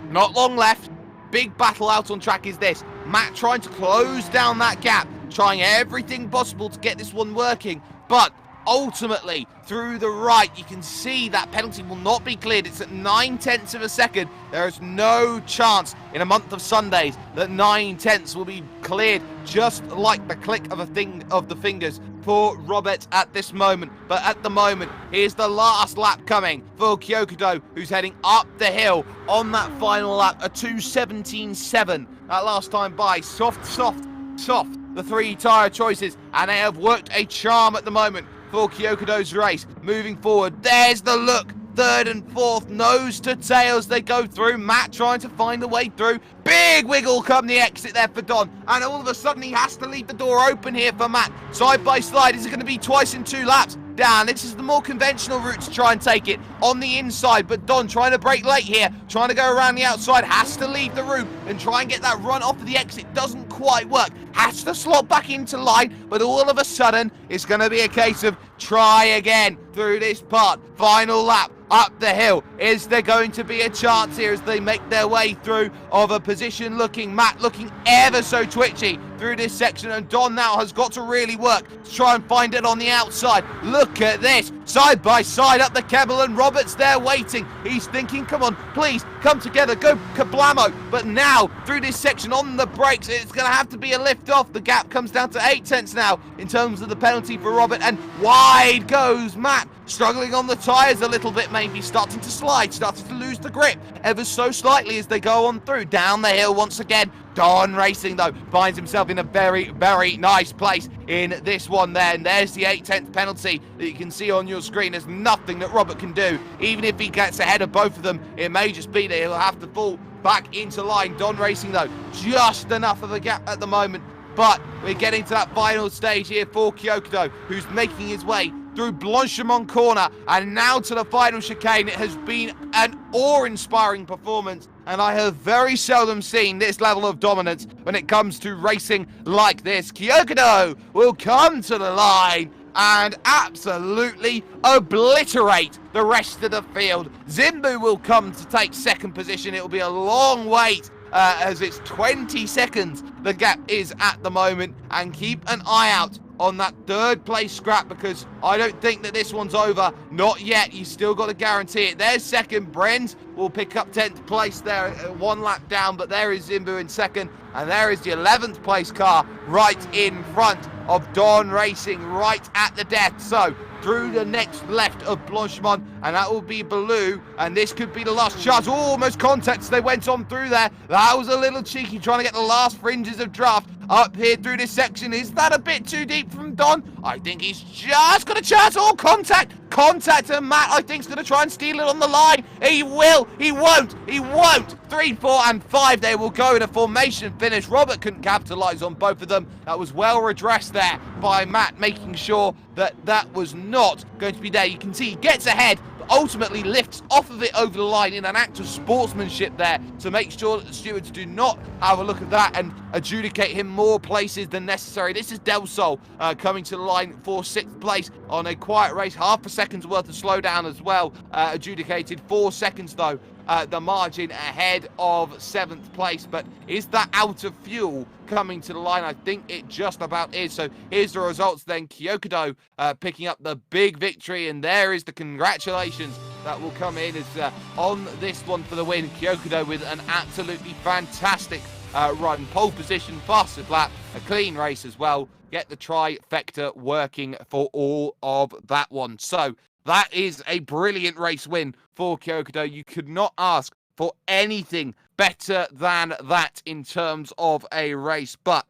not long left. Big battle out on track is this. Matt trying to close down that gap, trying everything possible to get this one working, but ultimately, through the right, you can see that penalty will not be cleared. It's at 9/10 of a second. There is no chance in a month of Sundays that 9/10 will be cleared, just like the click of the fingers for Robert at this moment. But at the moment, here's the last lap coming for Kyokudo, who's heading up the hill on that final lap, a 2:17.7. That last time by. Soft. The 3 tyre choices, and they have worked a charm at the moment for Kyokudo's race. Moving forward, there's the look. 3rd and 4th, nose to tail as they go through. Matt trying to find a way through. Big wiggle come the exit there for Don. And all of a sudden, he has to leave the door open here for Matt. Side by side, is it going to be twice in 2 laps? Down. This is the more conventional route to try and take it on the inside, but Don trying to brake late here, trying to go around the outside, has to leave the route and try and get that run off of the exit. Doesn't quite work. Has to slot back into line, but all of a sudden, it's going to be a case of try again through this part. Final lap up the hill. Is there going to be a chance here as they make their way through of a position looking, Matt looking ever so twitchy through this section, and Don now has got to really work to try and find it on the outside. Look at this, side by side up the Kebble, and Roberts there waiting. He's thinking, come on, please, come together, go kablamo. But now, through this section on the brakes, it's going to have to be a lift off. The gap comes down to 8/10 now in terms of the penalty for Robert, and wide goes Matt. Struggling on the tyres a little bit, maybe starting to slide, starting to lose the grip ever so slightly as they go on through. Down the hill once again. Don Racing, though, finds himself in a very, very nice place in this one there. And there's the 8/10 penalty that you can see on your screen. There's nothing that Robert can do. Even if he gets ahead of both of them, it may just be that he'll have to fall back into line. Don Racing, though, just enough of a gap at the moment. But we're getting to that final stage here for Kyokudo, who's making his way through Blanchimont corner and now to the final chicane. It has been an awe-inspiring performance, and I have very seldom seen this level of dominance when it comes to racing like this. Kyokudo will come to the line and absolutely obliterate the rest of the field. Zimbu will come to take 2nd position. It will be a long wait as it's 20 seconds the gap is at the moment, and keep an eye out on that 3rd place scrap, because I don't think that this one's over. Not yet. You still got to guarantee it. There's 2nd. Brent will pick up 10th place there, 1 lap down, but there is Zimbu in 2nd, and there is the 11th place car right in front of Don Racing, right at the death. So through the next left of Blanchimont, and that will be Baloo, and this could be the last chance. Almost contact as they went on through there. That was a little cheeky, trying to get the last fringes of draft up here through this section. Is that a bit too deep from Don? I think he's just got a chance. Oh, contact, and Matt, I think, is going to try and steal it on the line. He will, he won't. 3, 4, and 5, they will go in a formation finish. Robert couldn't capitalise on both of them. That was well redressed there by Matt, making sure that that was not going to be there. You can see he gets ahead, but ultimately lifts off of it over the line in an act of sportsmanship there to make sure that the stewards do not have a look at that and adjudicate him more places than necessary. This is Del Sol coming to the line for 6th place on a quiet race. Half a second's worth of slowdown as well, adjudicated. 4 seconds, though, the margin ahead of 7th place. But is that out of fuel coming to the line? I think it just about is. So here's the results then. Kyokudo picking up the big victory, and there is the congratulations that will come in as on this one for the win. Kyokudo with an absolutely fantastic run. Pole position, fastest lap, a clean race as well. Get the trifecta working for all of that one. So that is a brilliant race win for Kyokudo. You could not ask for anything better than that in terms of a race. But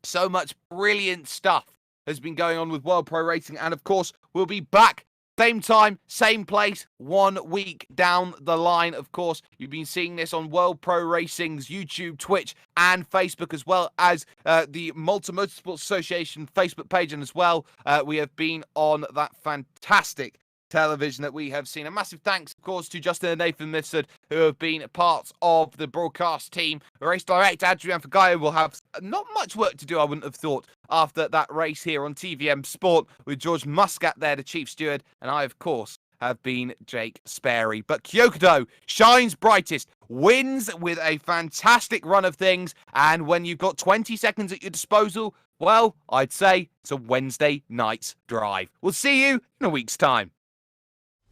so much brilliant stuff has been going on with World Pro Racing. And of course, we'll be back same time, same place, 1 week down the line. Of course, you've been seeing this on World Pro Racing's YouTube, Twitch, and Facebook, as well as the Malta Motorsport Association Facebook page. And as well, we have been on that fantastic television that we have seen. A massive thanks, of course, to Justin and Nathan Mifsud, who have been parts of the broadcast team. The race director, Adrian Fagayo, will have not much work to do, I wouldn't have thought, after that race here on TVM Sport, with George Muscat there, the chief steward, and I, of course, have been Jake Sperry. But Kyokudo shines brightest, wins with a fantastic run of things, and when you've got 20 seconds at your disposal, well, I'd say it's a Wednesday night's drive. We'll see you in a week's time.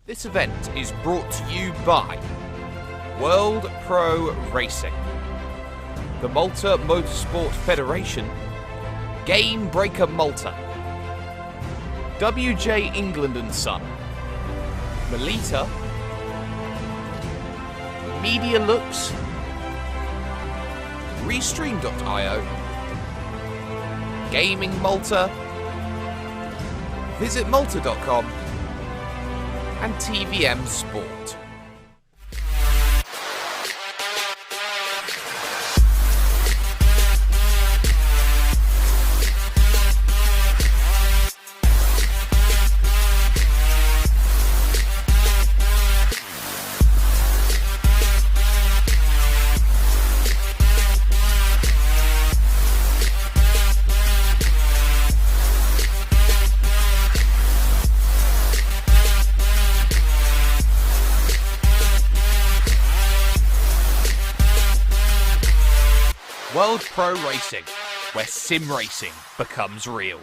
This event is brought to you by World Pro Racing, the Malta Motorsport Federation, Game Breaker Malta, WJ England and Son, Melita, Media Looks, Restream.io, Gaming Malta, VisitMalta.com, and TVM Sport. World Pro Racing, where sim racing becomes real.